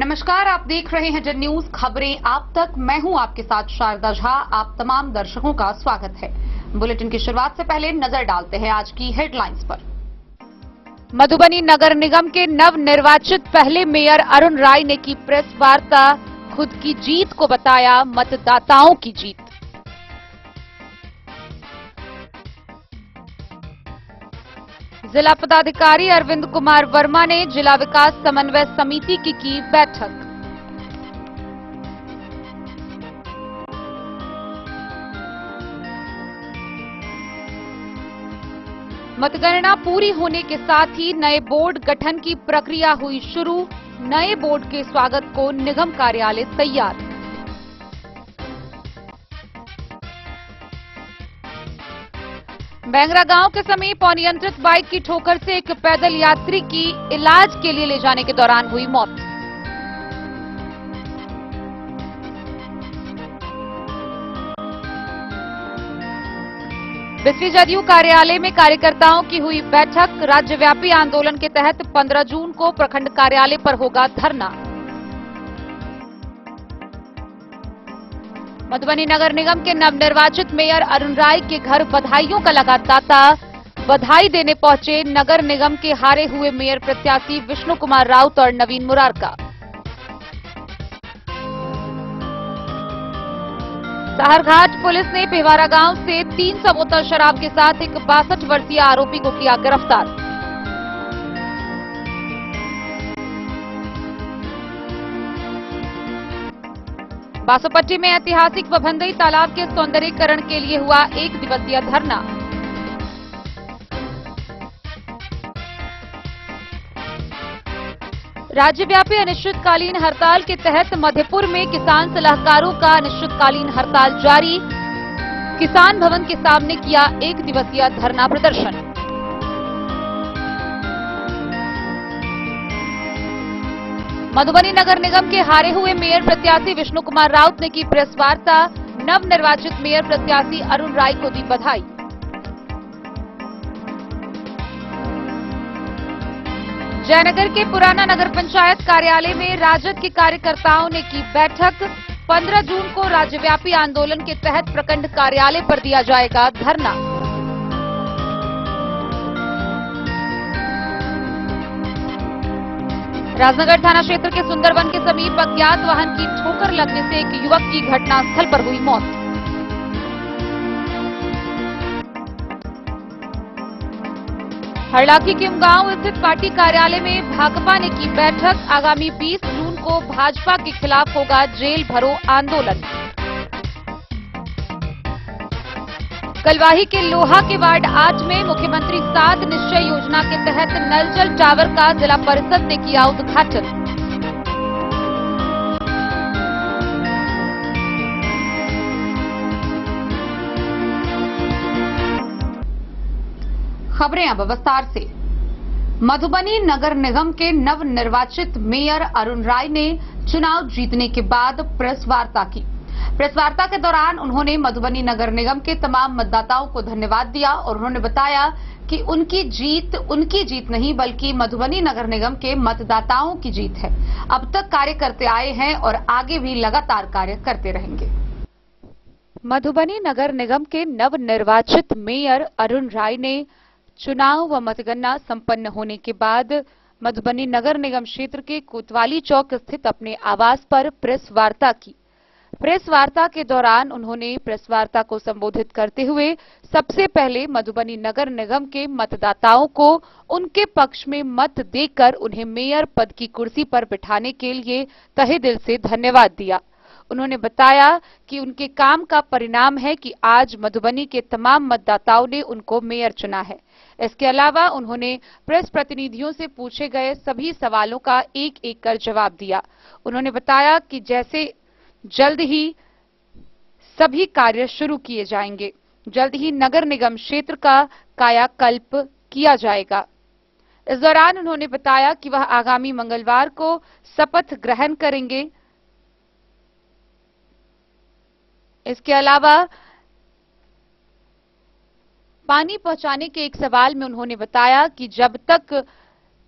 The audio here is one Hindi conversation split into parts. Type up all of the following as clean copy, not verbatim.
नमस्कार, आप देख रहे हैं जन न्यूज खबरें आप तक। मैं हूं आपके साथ शारदा झा। आप तमाम दर्शकों का स्वागत है। बुलेटिन की शुरुआत से पहले नजर डालते हैं आज की हेडलाइंस पर। मधुबनी नगर निगम के नव निर्वाचित पहले मेयर अरुण राय ने की प्रेस वार्ता। खुद की जीत को बताया मतदाताओं की जीत। जिला पदाधिकारी अरविंद कुमार वर्मा ने जिला विकास समन्वय समिति की बैठक। मतगणना पूरी होने के साथ ही नए बोर्ड गठन की प्रक्रिया हुई शुरू। नए बोर्ड के स्वागत को निगम कार्यालय तैयार। बैंगरा गांव के समीप अनियंत्रित बाइक की ठोकर से एक पैदल यात्री की इलाज के लिए ले जाने के दौरान हुई मौत। बिस्फी जदयू कार्यालय में कार्यकर्ताओं की हुई बैठक। राज्यव्यापी आंदोलन के तहत 15 जून को प्रखंड कार्यालय पर होगा धरना। मधुबनी नगर निगम के नवनिर्वाचित मेयर अरुण राय के घर बधाइयों का लगा तांता। बधाई देने पहुंचे नगर निगम के हारे हुए मेयर प्रत्याशी विष्णु कुमार राउत और नवीन मुरारका। साहरघाट पुलिस ने पिवारा गांव से 300 बोतल शराब के साथ एक 62 वर्षीय आरोपी को किया गिरफ्तार। बासोपट्टी में ऐतिहासिक वभंदई तालाब के सौंदर्यीकरण के लिए हुआ 1 दिवसीय धरना। राज्यव्यापी अनिश्चितकालीन हड़ताल के तहत मधेपुर में किसान सलाहकारों का अनिश्चितकालीन हड़ताल जारी। किसान भवन के सामने किया 1 दिवसीय धरना प्रदर्शन। मधुबनी नगर निगम के हारे हुए मेयर प्रत्याशी विष्णु कुमार राउत ने की प्रेस वार्ता। नवनिर्वाचित मेयर प्रत्याशी अरुण राय को दी बधाई। जयनगर के पुराना नगर पंचायत कार्यालय में राजद के कार्यकर्ताओं ने की बैठक। 15 जून को राज्यव्यापी आंदोलन के तहत प्रखंड कार्यालय पर दिया जाएगा धरना। राजनगर थाना क्षेत्र के सुंदरवन के समीप अज्ञात वाहन की ठोकर लगने से एक युवक की घटनास्थल पर हुई मौत। हरलाखी किमगांव स्थित पार्टी कार्यालय में भाकपा ने की बैठक। आगामी 20 जून को भाजपा के खिलाफ होगा जेल भरो आंदोलन। कलवाही के लोहा के वार्ड 8 में मुख्यमंत्री 7 निश्चय योजना के तहत नल जल टावर का जिला परिषद ने किया उद्घाटन। खबरें अब विस्तार से। मधुबनी नगर निगम के नवनिर्वाचित मेयर अरुण राय ने चुनाव जीतने के बाद प्रेस वार्ता की। प्रेस वार्ता के दौरान उन्होंने मधुबनी नगर निगम के तमाम मतदाताओं को धन्यवाद दिया और उन्होंने बताया कि उनकी जीत नहीं बल्कि मधुबनी नगर निगम के मतदाताओं की जीत है। अब तक कार्य करते आए हैं और आगे भी लगातार कार्य करते रहेंगे। मधुबनी नगर निगम के नवनिर्वाचित मेयर अरुण राय ने चुनाव व मतगणना संपन्न होने के बाद मधुबनी नगर निगम क्षेत्र के कोतवाली चौक स्थित अपने आवास पर प्रेस वार्ता की। प्रेस वार्ता के दौरान उन्होंने प्रेस वार्ता को संबोधित करते हुए सबसे पहले मधुबनी नगर निगम के मतदाताओं को उनके पक्ष में मत देकर उन्हें मेयर पद की कुर्सी पर बिठाने के लिए तहे दिल से धन्यवाद दिया। उन्होंने बताया कि उनके काम का परिणाम है कि आज मधुबनी के तमाम मतदाताओं ने उनको मेयर चुना है। इसके अलावा उन्होंने प्रेस प्रतिनिधियों से पूछे गए सभी सवालों का एक-एक कर जवाब दिया। उन्होंने बताया कि जैसे जल्द ही सभी कार्य शुरू किए जाएंगे। जल्द ही नगर निगम क्षेत्र का कायाकल्प किया जाएगा। इस दौरान उन्होंने बताया कि वह आगामी मंगलवार को शपथ ग्रहण करेंगे। इसके अलावा पानी पहुंचाने के एक सवाल में उन्होंने बताया कि जब तक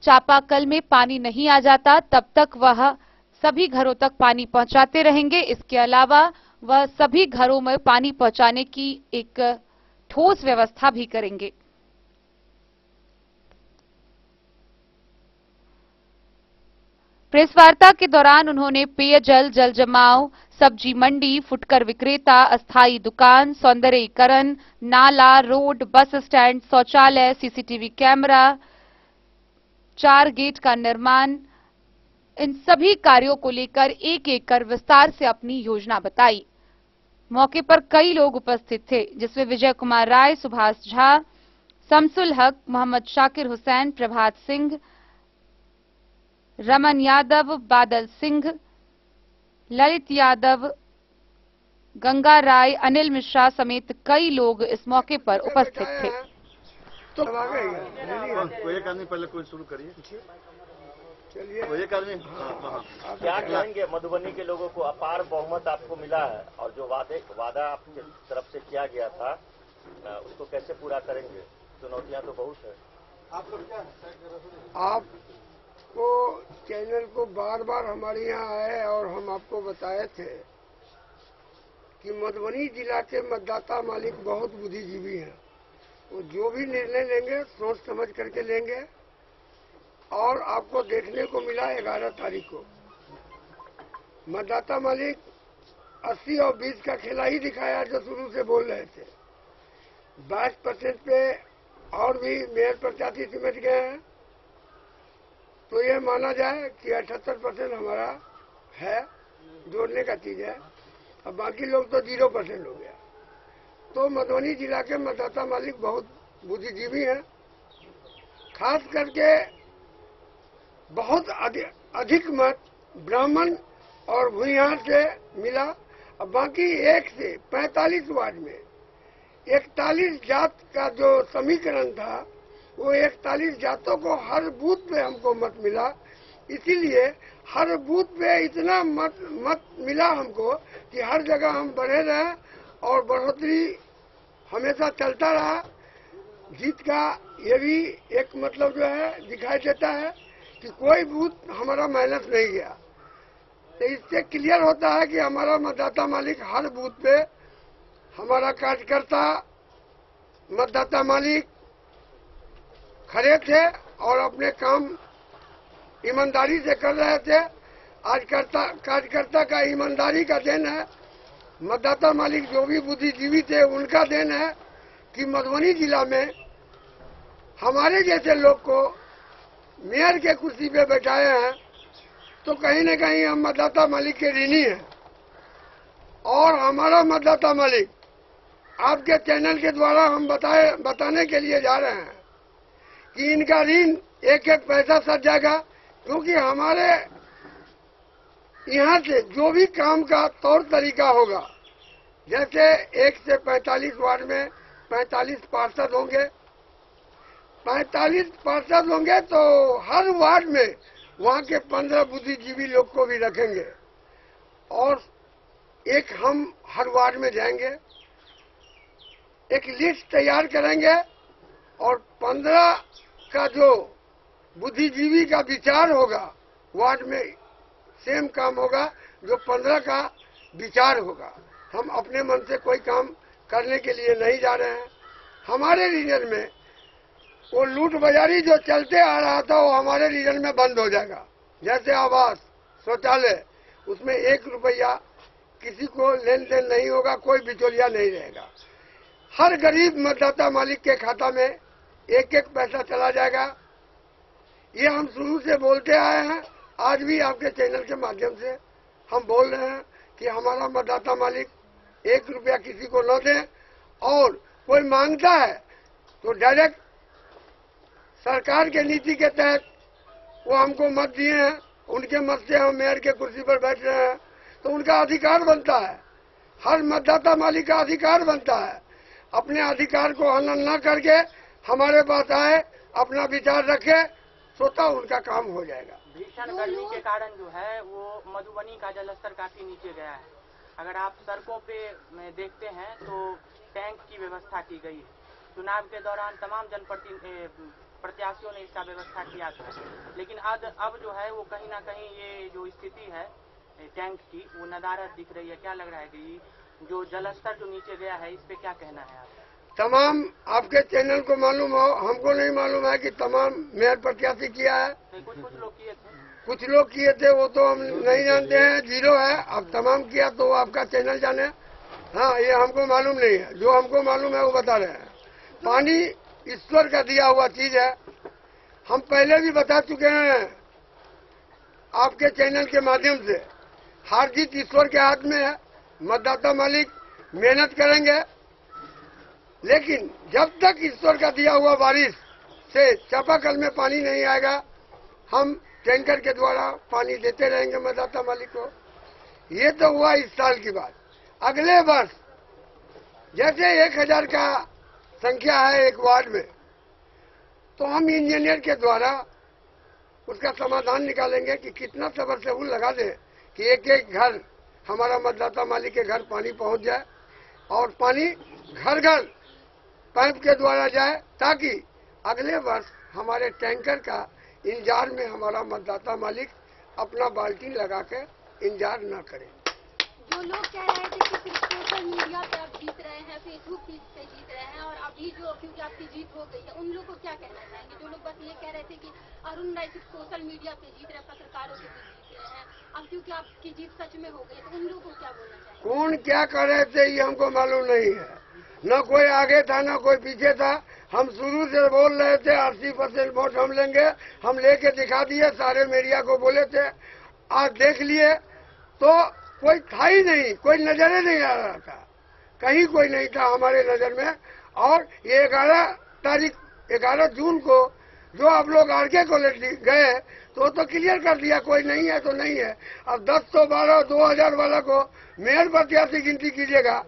चापाकल में पानी नहीं आ जाता तब तक वह सभी घरों तक पानी पहुंचाते रहेंगे। इसके अलावा वह सभी घरों में पानी पहुंचाने की एक ठोस व्यवस्था भी करेंगे। प्रेस वार्ता के दौरान उन्होंने पेयजल, जल जमाव, सब्जी मंडी, फुटकर विक्रेता, अस्थायी दुकान, सौंदर्यीकरण, नाला, रोड, बस स्टैंड, शौचालय, सीसीटीवी कैमरा, 4 गेट का निर्माण, इन सभी कार्यों को लेकर एक एक कर विस्तार से अपनी योजना बताई। मौके पर कई लोग उपस्थित थे, जिसमें विजय कुमार राय, सुभाष झा, शमसुल हक, मोहम्मद शाकिर हुसैन, प्रभात सिंह, रमन यादव, बादल सिंह, ललित यादव, गंगा राय, अनिल मिश्रा समेत कई लोग इस मौके पर उपस्थित थे। तो एक आदमी पहले कोई शुरू करिए। चलिए एक आदमी। क्या कहेंगे? मधुबनी के लोगों को अपार बहुमत आपको मिला है और जो वादा आपकी तरफ से किया गया था उसको कैसे पूरा करेंगे? चुनौतियां तो बहुत है। आप लोग क्या आपको चैनल को बार बार हमारे यहाँ आए और हम आपको बताए थे कि मधुबनी जिला के मतदाता मालिक बहुत बुद्धिजीवी हैं। वो जो भी निर्णय लेंगे सोच समझ करके लेंगे और आपको देखने को मिला 11 तारीख को मतदाता मालिक 80 और 20 का खेला ही दिखाया जो शुरू से बोल रहे थे। 22% पे और भी मेयर प्रत्याशी सिमट गए हैं, तो ये माना जाए कि 78% हमारा है, जोड़ने का चीज है। अब बाकी लोग तो 0% हो गया। तो मधुबनी जिला के मतदाता मालिक बहुत बुद्धिजीवी हैं, खास करके बहुत अधिक मत ब्राह्मण और भूमिहार से मिला। अब बाकी 1 से 45 वार्ड में 41 जात का जो समीकरण था वो 41 जातों को हर बूथ पे हमको मत मिला। इसीलिए हर बूथ पे इतना मत मिला हमको कि हर जगह हम बढ़े रहे और बढ़ोतरी हमेशा चलता रहा। जीत का ये भी एक मतलब जो है दिखाई देता है कि कोई बूथ हमारा माइनस नहीं गया। तो इससे क्लियर होता है कि हमारा मतदाता मालिक हर बूथ पे, हमारा कार्यकर्ता मतदाता मालिक खड़े थे और अपने काम ईमानदारी से कर रहे थे। आज कार्यकर्ता का ईमानदारी का देन है, मतदाता मालिक जो भी बुद्धिजीवी थे उनका देन है कि मधुबनी जिला में हमारे जैसे लोग को मेयर के कुर्सी पे बैठाए हैं। तो कहीं न कहीं हम मतदाता मालिक के ऋणी हैं और हमारा मतदाता मालिक आपके चैनल के द्वारा हम बताने के लिए जा रहे हैं कि इनका ऋण एक एक पैसा सध जाएगा, क्योंकि हमारे यहाँ से जो भी काम का तौर तरीका होगा, जैसे 1 से 45 वार्ड में 45 पार्षद होंगे, 45 पार्षद होंगे तो हर वार्ड में वहाँ के 15 बुद्धिजीवी लोग को भी रखेंगे और एक हम हर वार्ड में जाएंगे, एक लिस्ट तैयार करेंगे और 15 का जो बुद्धिजीवी का विचार होगा वार्ड में सेम काम होगा जो 15 का विचार होगा। हम अपने मन से कोई काम करने के लिए नहीं जा रहे हैं। हमारे रीजन में वो लूट बाजारी जो चलते आ रहा था वो हमारे रीजन में बंद हो जाएगा। जैसे आवास, शौचालय, उसमें 1 रुपया किसी को लेन देन नहीं होगा, कोई बिचौलिया नहीं रहेगा। हर गरीब मतदाता मालिक के खाता में एक एक पैसा चला जाएगा। ये हम शुरू से बोलते आए हैं, आज भी आपके चैनल के माध्यम से हम बोल रहे हैं कि हमारा मतदाता मालिक 1 रुपया किसी को न दे और कोई मांगता है तो डायरेक्ट सरकार के नीति के तहत वो हमको मत दिए हैं, उनके मत से हम मेयर के कुर्सी पर बैठ रहे हैं, तो उनका अधिकार बनता है, हर मतदाता मालिक का अधिकार बनता है। अपने अधिकार को हनन न करके हमारे पास आए, अपना विचार रखे, स्वतः उनका काम हो जाएगा। भीषण गर्मी के कारण जो है वो मधुबनी का जलस्तर काफी नीचे गया है। अगर आप सड़कों पे देखते हैं तो टैंक की व्यवस्था की गई है। चुनाव के दौरान तमाम प्रत्याशियों ने इसका व्यवस्था किया था। लेकिन अब जो है वो कहीं ना कहीं ये जो स्थिति है टैंक की वो नदारद दिख रही है। क्या लग रहा है कि जो जलस्तर जो नीचे गया है इस पे क्या कहना है आप? तमाम आपके चैनल को मालूम हो, हमको नहीं मालूम है कि तमाम मेयर प्रत्याशी किया है। कुछ लोग किए थे, कुछ लोग किए थे, वो तो हम नहीं जानते हैं, जीरो है। अब तमाम किया तो आपका चैनल जाने। हाँ, ये हमको मालूम नहीं है। जो हमको मालूम है वो बता रहे हैं। पानी ईश्वर का दिया हुआ चीज है। हम पहले भी बता चुके हैं आपके चैनल के माध्यम से, हार जीत ईश्वर के हाथ में है। मतदाता मालिक मेहनत करेंगे, लेकिन जब तक ईश्वर का दिया हुआ बारिश से चापाकल में पानी नहीं आएगा, हम टैंकर के द्वारा पानी देते रहेंगे मतदाता मालिक को। ये तो हुआ इस साल की बात। अगले वर्ष जैसे 1000 का संख्या है एक वार्ड में, तो हम इंजीनियर के द्वारा उसका समाधान निकालेंगे कि कितना सबमर्सिबल लगा दें कि एक एक घर हमारा मतदाता मालिक के घर पानी पहुंच जाए और पानी घर घर पाइप के द्वारा जाए, ताकि अगले वर्ष हमारे टैंकर का इंतजार में हमारा मतदाता मालिक अपना बाल्टी लगा के इंतजार न करे। जो लोग कह रहे थे कि सिर्फ सोशल मीडिया पे आप जीत रहे हैं, फेसबुक पे जीत रहे हैं, और अभी जो क्योंकि आपकी जीत हो गई है, उन लोगों को क्या कहना चाहेंगे? जो लोग बस ये कह रहे थे कि अरुण राय सिर्फ सोशल मीडिया पे जीत रहे हैं, पत्रकारों के बीच जीत रहे हैं, अब क्योंकि आपकी जीत सच में हो गई, तो उन लोगों को क्या बोलना चाहेंगे? कौन क्या कर रहे थे ये हमको मालूम नहीं है। न कोई आगे था न कोई पीछे था। हम शुरू से बोल रहे थे 80% वोट हम लेंगे, हम लेके दिखा दिए, सारे मीडिया को बोले थे। आज देख लिए तो कोई था ही नहीं, कोई नजर ही नहीं आ रहा था, कहीं कोई नहीं था हमारे नजर में। और ये 11 जून को जो आप लोग आरके कॉलेज गए तो क्लियर कर दिया, कोई नहीं है तो नहीं है। अब 10, 12, 2000 वाला को मेयर प्रत्याशी गिनती कीजिएगा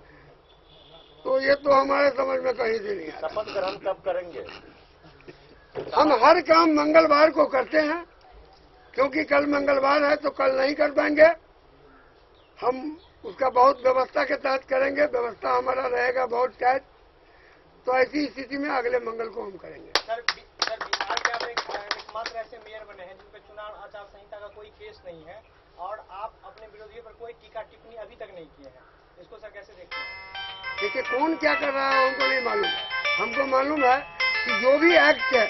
तो ये तो हमारे समझ में कहीं से नहीं आता। शपथ ग्रहण कब करेंगे? हम हर काम मंगलवार को करते हैं, क्योंकि कल मंगलवार है तो कल नहीं कर पाएंगे। हम उसका बहुत व्यवस्था के तहत करेंगे, व्यवस्था हमारा रहेगा बहुत टाइट। तो ऐसी स्थिति में अगले मंगल को हम करेंगे। सर बिहार के आप एकमात्र ऐसे मेयर बने हैं जिन पर चुनाव आचार संहिता का कोई केस नहीं है, और आप अपने विरोधियों पर कोई टीका टिप्पणी अभी तक नहीं किए हैं, इसको सर कैसे देखते हैं? देखिए, कौन क्या कर रहा है हमको नहीं मालूम है। हमको मालूम है कि जो भी एक्ट है,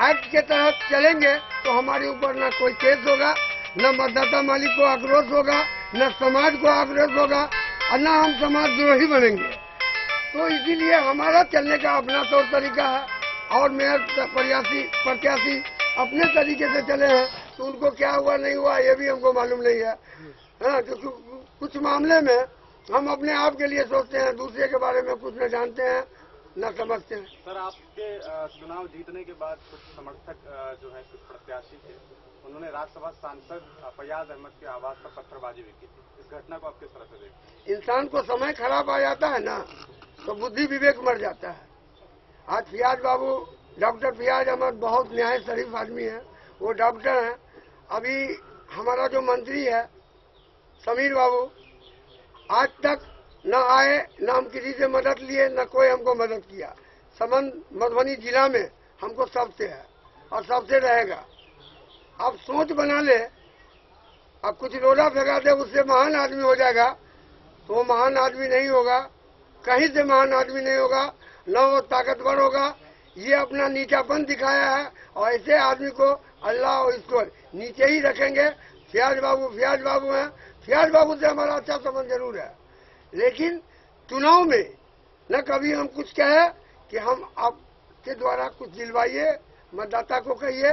एक्ट के तहत चलेंगे तो हमारे ऊपर न कोई केस होगा, न मतदाता मालिक को आक्रोश होगा, न समाज को आक्रोश होगा, और न हम समाज द्रोही बनेंगे। तो इसीलिए हमारा चलने का अपना तौर तरीका है, और मेयर प्रत्याशी अपने तरीके से चले हैं। तो उनको क्या हुआ नहीं हुआ ये भी हमको मालूम नहीं है। हाँ, तो कुछ मामले में हम अपने आप के लिए सोचते हैं, दूसरे के बारे में कुछ न जानते हैं न समझते हैं। सर, आपके चुनाव जीतने के बाद कुछ समर्थक जो है, कुछ प्रत्याशी थे, उन्होंने राज्यसभा सांसद फैयाज अहमद के आवास पर पत्थरबाजी भी की थी। इस घटना को आप किस तरह से देखते हैं? इंसान को समय खराब आ जाता है ना, तो बुद्धि विवेक मर जाता है। आज फैयाज बाबू, डॉक्टर फैयाज अहमद बहुत न्याय शरीफ आदमी है, वो डॉक्टर हैं। अभी हमारा जो मंत्री है समीर बाबू, आज तक न आए, न हम किसी से मदद लिए, न कोई हमको मदद किया। संबंध मधुबनी जिला में हमको सबसे है और सबसे रहेगा। अब सोच बना ले, अब कुछ रोड़ा फेंका दे उससे महान आदमी हो जाएगा, तो वो महान आदमी नहीं होगा, कहीं से महान आदमी नहीं होगा, न वो ताकतवर होगा। ये अपना नीचापन दिखाया है, और ऐसे आदमी को अल्लाह और ईश्वर नीचे ही रखेंगे। फैयाज बाबू हैं, फैयाज बाबू से हमारा अच्छा संबंध जरूर है, लेकिन चुनाव में न कभी हम कुछ कहे कि हम आपके द्वारा कुछ दिलवाइए, मतदाता को कहिए,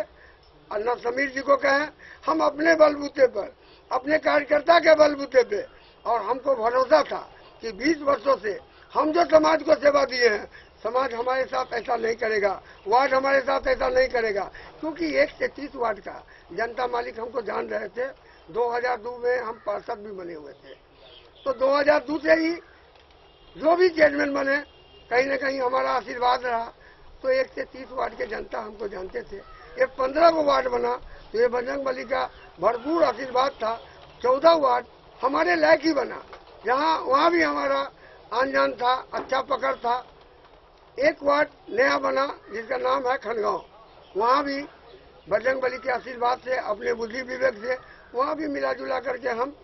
और न समीर जी को कहें। हम अपने बलबूते पर, अपने कार्यकर्ता के बलबूते पे, और हमको भरोसा था कि 20 वर्षों से हम जो समाज को सेवा दिए हैं, समाज हमारे साथ ऐसा नहीं करेगा, वार्ड हमारे साथ ऐसा नहीं करेगा। क्योंकि 1 से 30 वार्ड का जनता मालिक हमको जान रहे थे। 2002 में हम पार्षद भी बने हुए थे, तो 2002 से ही जो भी चेयरमैन बने, कहीं न कहीं हमारा आशीर्वाद रहा। तो 1 से 30 वार्ड के जनता हमको जानते थे। ये 15 को वार्ड बना तो ये बजरंग बली का भरपूर आशीर्वाद था। 14 वार्ड हमारे लायक ही बना, वहाँ भी हमारा आन जान था, अच्छा पकड़ था। एक वार्ड नया बना जिसका नाम है खनगांव, वहाँ भी बजरंग बली के आशीर्वाद से, अपने बुद्धि विवेक से वहाँ भी मिला जुला करके हम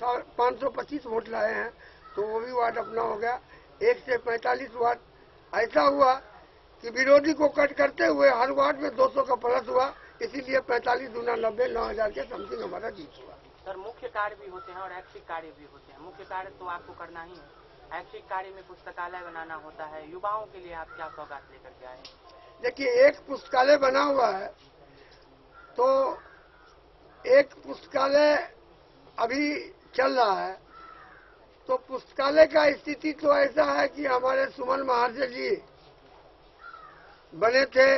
525 वोट लाए हैं, तो वो भी वार्ड अपना हो गया। 1 से 45 वार्ड ऐसा हुआ कि विरोधी को कट करते हुए हर वार्ड में 200 का प्लस हुआ, इसीलिए 45 दूना 90, 9,000 के समथिंग हमारा जीत हुआ। सर, मुख्य कार्य भी होते हैं और ऐच्छिक कार्य भी होते हैं। मुख्य कार्य तो आपको करना ही है, ऐच्छिक कार्य में पुस्तकालय बनाना होता है। युवाओं के लिए आप क्या सौगात लेकर के आए? देखिए, एक पुस्तकालय बना हुआ है, तो एक पुस्तकालय अभी चल रहा है, तो पुस्तकालय का स्थिति तो ऐसा है कि हमारे सुमन महाजन जी बने थे,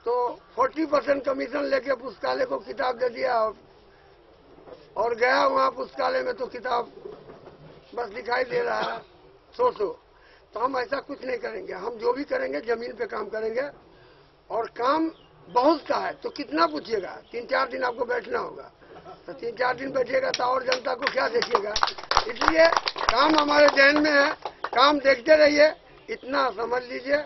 तो 40% कमीशन लेके पुस्तकालय को किताब दे दिया और गया वहाँ पुस्तकालय में तो किताब बस दिखाई दे रहा है 100। तो हम ऐसा कुछ नहीं करेंगे। हम जो भी करेंगे जमीन पे काम करेंगे, और काम बहुत सा है तो कितना पूछिएगा, 3-4 दिन आपको बैठना होगा, तो 3-4 दिन बैठिएगा तो और जनता को क्या देखिएगा। इसलिए काम हमारे ध्यान में है, काम देखते रहिए। इतना समझ लीजिए,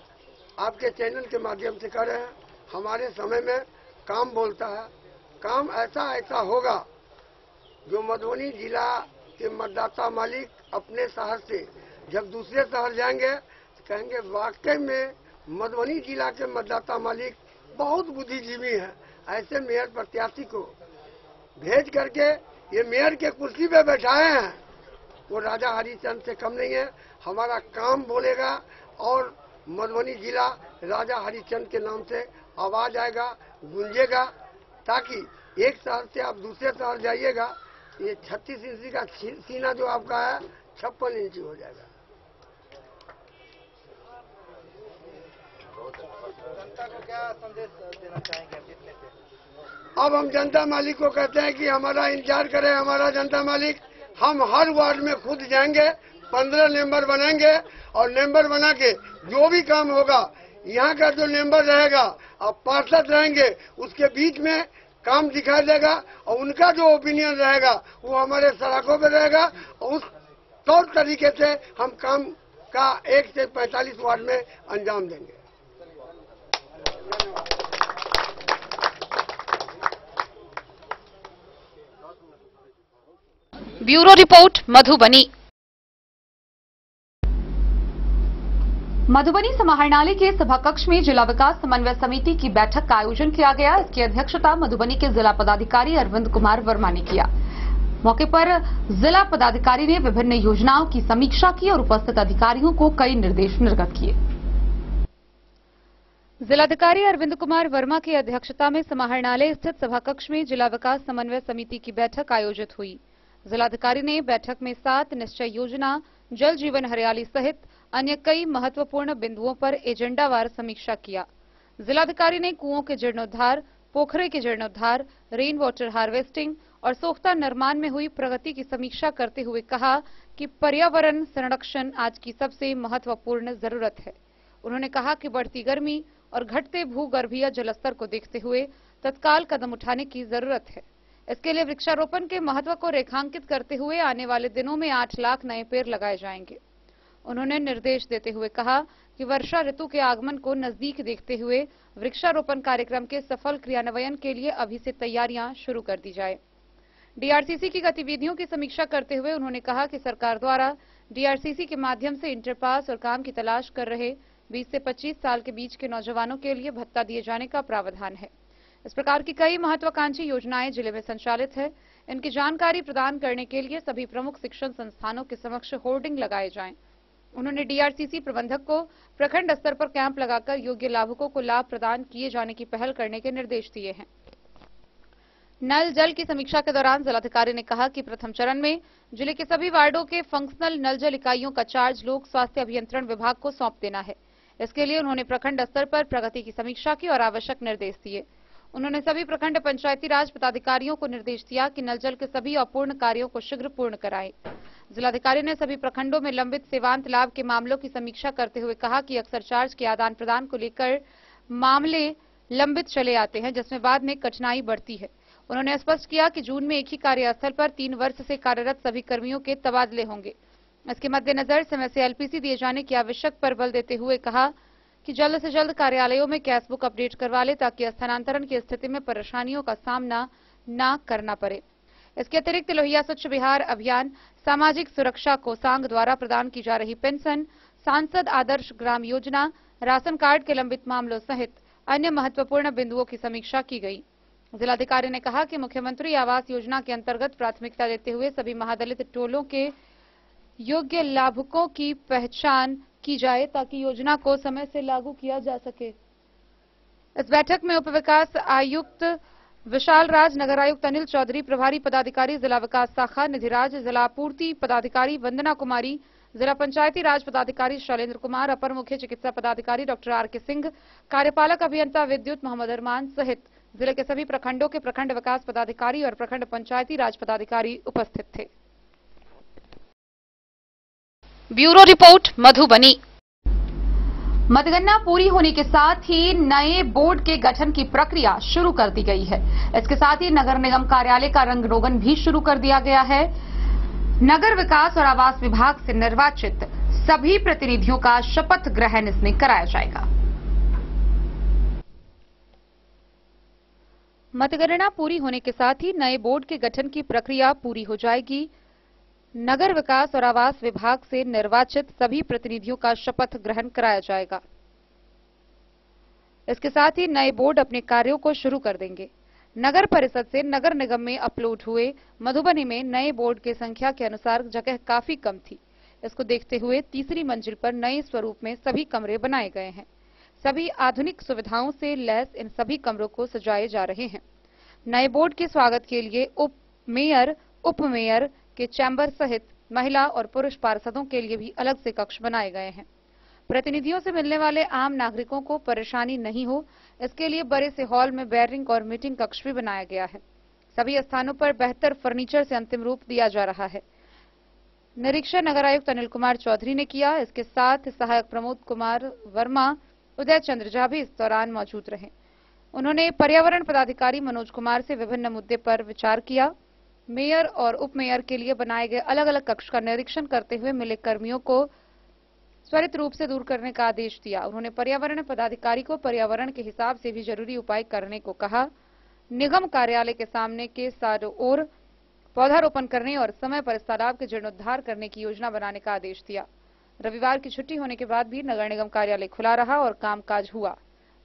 आपके चैनल के माध्यम से कर रहे हैं, हमारे समय में काम बोलता है। काम ऐसा ऐसा होगा जो मधुबनी जिला के मतदाता मालिक अपने शहर से जब दूसरे शहर जाएंगे तो कहेंगे वाकई में मधुबनी जिला के मतदाता मालिक बहुत बुद्धिजीवी हैं। ऐसे मेयर प्रत्याशी को भेज करके ये मेयर के कुर्सी पे बैठाए हैं, वो राजा हरिचंद से कम नहीं है। हमारा काम बोलेगा और मधुबनी जिला राजा हरिचंद के नाम से आवाज आएगा, गूंजेगा, ताकि एक शहर से आप दूसरे शहर जाइएगा, ये 36 इंची का सीना जो आपका है 56 इंची हो जाएगा। जनता को क्या संदेश देना चाहेंगे आप जीतने से? अब हम जनता मालिक को कहते हैं कि हमारा इंतजार करें। हमारा जनता मालिक, हम हर वार्ड में खुद जाएंगे, 15 मेंबर बनाएंगे और मेंबर बना के जो भी काम होगा, यहाँ का जो मेंबर रहेगा अब पार्षद रहेंगे, उसके बीच में काम दिखाई देगा और उनका जो ओपिनियन रहेगा वो हमारे सड़कों पे रहेगा, और उस तौर तरीके से हम काम का 1 से 45 वार्ड में अंजाम देंगे। Bureau report, Madhubani. मधुबनी समाहरणालय के सभा कक्ष में जिला विकास समन्वय समिति की बैठक का आयोजन किया गया। इसकी अध्यक्षता मधुबनी के जिला पदाधिकारी अरविंद कुमार वर्मा ने किया। मौके पर जिला पदाधिकारी ने विभिन्न योजनाओं की समीक्षा की और उपस्थित अधिकारियों को कई निर्देश निर्गत किए। जिलाधिकारी अरविंद कुमार वर्मा की अध्यक्षता में समाहरणालय स्थित सभा कक्ष में जिला विकास समन्वय समिति की बैठक आयोजित हुई। जिलाधिकारी ने बैठक में 7 निश्चय योजना, जल जीवन हरियाली सहित अन्य कई महत्वपूर्ण बिंदुओं पर एजेंडावार समीक्षा किया। जिलाधिकारी ने कुओं के जीर्णोद्धार, पोखरे के जीर्णोद्धार, रेन वाटर हार्वेस्टिंग और सोख्ता निर्माण में हुई प्रगति की समीक्षा करते हुए कहा कि पर्यावरण संरक्षण आज की सबसे महत्वपूर्ण जरूरत है। उन्होंने कहा कि बढ़ती गर्मी और घटते भूगर्भीय जलस्तर को देखते हुए तत्काल कदम उठाने की जरूरत है। इसके लिए वृक्षारोपण के महत्व को रेखांकित करते हुए आने वाले दिनों में 8 लाख नए पेड़ लगाए जाएंगे। उन्होंने निर्देश देते हुए कहा कि वर्षा ऋतु के आगमन को नजदीक देखते हुए वृक्षारोपण कार्यक्रम के सफल क्रियान्वयन के लिए अभी से तैयारियां शुरू कर दी जाए। डीआरसीसी की गतिविधियों की समीक्षा करते हुए उन्होंने कहा कि सरकार द्वारा डीआरसीसी के माध्यम से इंटर पास और काम की तलाश कर रहे 20 से 25 साल के बीच के नौजवानों के लिए भत्ता दिए जाने का प्रावधान है। इस प्रकार की कई महत्वाकांक्षी योजनाएं जिले में संचालित है। इनकी जानकारी प्रदान करने के लिए सभी प्रमुख शिक्षण संस्थानों के समक्ष होर्डिंग लगाए जाएं। उन्होंने डीआरसीसी प्रबंधक को प्रखंड स्तर पर कैंप लगाकर योग्य लाभुकों को लाभ प्रदान किए जाने की पहल करने के निर्देश दिए हैं। नल जल की समीक्षा के दौरान जिलाधिकारी ने कहा कि प्रथम चरण में जिले के सभी वार्डों के फंक्शनल नल जल इकाइयों का चार्ज लोक स्वास्थ्य अभियंत्रण विभाग को सौंप देना है। इसके लिए उन्होंने प्रखंड स्तर पर प्रगति की समीक्षा की और आवश्यक निर्देश दिए। उन्होंने सभी प्रखंड पंचायती राज पदाधिकारियों को निर्देश दिया कि नल जल के सभी अपूर्ण कार्यों को शीघ्र पूर्ण कराएं। जिलाधिकारी ने सभी प्रखंडों में लंबित सेवांत लाभ के मामलों की समीक्षा करते हुए कहा कि अक्सर चार्ज के आदान प्रदान को लेकर मामले लंबित चले आते हैं, जिसमें बाद में कठिनाई बढ़ती है। उन्होंने स्पष्ट किया कि जून में एक ही कार्यस्थल पर 3 वर्ष से कार्यरत सभी कर्मियों के तबादले होंगे। इसके मद्देनजर समय से एलपीसी दिए जाने की आवश्यकता पर बल देते हुए कहा कि जल्द से जल्द कार्यालयों में कैश बुक अपडेट करवा ले ताकि स्थानांतरण की स्थिति में परेशानियों का सामना न करना पड़े। इसके अतिरिक्त लोहिया स्वच्छ बिहार अभियान, सामाजिक सुरक्षा कोषांग द्वारा प्रदान की जा रही पेंशन, सांसद आदर्श ग्राम योजना, राशन कार्ड के लंबित मामलों सहित अन्य महत्वपूर्ण बिंदुओं की समीक्षा की गई। जिलाधिकारी ने कहा कि मुख्यमंत्री आवास योजना के अंतर्गत प्राथमिकता देते हुए सभी महादलित टोलों के योग्य लाभुकों की पहचान की जाए ताकि योजना को समय से लागू किया जा सके। इस बैठक में उप विकास आयुक्त विशाल राज, नगर आयुक्त अनिल चौधरी, प्रभारी पदाधिकारी जिला विकास शाखा निधिराज, जिला आपूर्ति पदाधिकारी वंदना कुमारी, जिला पंचायती राज पदाधिकारी शैलेंद्र कुमार, अपर मुख्य चिकित्सा पदाधिकारी डॉक्टर आर के सिंह, कार्यपालक अभियंता विद्युत मोहम्मद अरमान सहित जिले के सभी प्रखंडों के प्रखंड विकास पदाधिकारी और प्रखंड पंचायती राज पदाधिकारी उपस्थित थे। Bureau report Madhubani. मतगणना पूरी होने के साथ ही नए बोर्ड के गठन की प्रक्रिया शुरू कर दी गई है। इसके साथ ही नगर निगम कार्यालय का रंग रोगन भी शुरू कर दिया गया है। नगर विकास और आवास विभाग से निर्वाचित सभी प्रतिनिधियों का शपथ ग्रहण इसमें कराया जाएगा। मतगणना पूरी होने के साथ ही नए बोर्ड के गठन की प्रक्रिया पूरी हो जाएगी। नगर विकास और आवास विभाग से निर्वाचित सभी प्रतिनिधियों का शपथ ग्रहण कराया जाएगा। इसके साथ ही नए बोर्ड अपने कार्यों को शुरू कर देंगे। नगर परिषद से नगर निगम में अपलोड हुए मधुबनी में नए बोर्ड की संख्या के अनुसार जगह काफी कम थी। इसको देखते हुए तीसरी मंजिल पर नए स्वरूप में सभी कमरे बनाए गए हैं। सभी आधुनिक सुविधाओं से लैस इन सभी कमरों को सजाए जा रहे हैं। नए बोर्ड के स्वागत के लिए उप मेयर के चैम्बर सहित महिला और पुरुष पार्षदों के लिए भी अलग से कक्ष बनाए गए हैं। प्रतिनिधियों से मिलने वाले आम नागरिकों को परेशानी नहीं हो, इसके लिए बड़े से हॉल में बैरिंग और मीटिंग कक्ष भी बनाया गया है। सभी स्थानों पर बेहतर फर्नीचर से अंतिम रूप दिया जा रहा है। निरीक्षण नगर आयुक्त अनिल कुमार चौधरी ने किया। इसके साथ सहायक प्रमोद कुमार वर्मा, उदय चंद्र झा भी इस दौरान मौजूद रहे। उन्होंने पर्यावरण पदाधिकारी मनोज कुमार से विभिन्न मुद्दे पर विचार किया। मेयर और उप मेयर के लिए बनाए गए अलग अलग कक्ष का निरीक्षण करते हुए मिले कर्मियों को त्वरित रूप से दूर करने का आदेश दिया। उन्होंने पर्यावरण पदाधिकारी को पर्यावरण के हिसाब से भी जरूरी उपाय करने को कहा। निगम कार्यालय के सामने के चारों ओर पौधारोपण करने और समय पर इस तालाब के जीर्णोद्धार करने की योजना बनाने का आदेश दिया। रविवार की छुट्टी होने के बाद भी नगर निगम कार्यालय खुला रहा और कामकाज हुआ।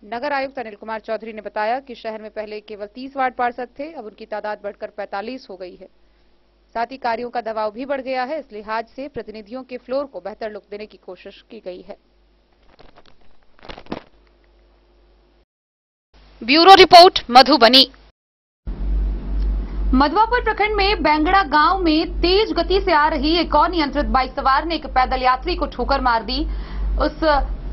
नगर आयुक्त अनिल कुमार चौधरी ने बताया कि शहर में पहले केवल 30 वार्ड पार्षद थे, अब उनकी तादाद बढ़कर 45 हो गई है। साथ ही कार्यों का दबाव भी बढ़ गया है, इस लिहाज से प्रतिनिधियों के फ्लोर को बेहतर लुक देने की कोशिश की गई है। Bureau report Madhubani. मधवापुर प्रखंड में बेंगड़ा गांव में तेज गति से आ रही एक अनियंत्रित बाइक सवार ने एक पैदल यात्री को ठोकर मार दी। उस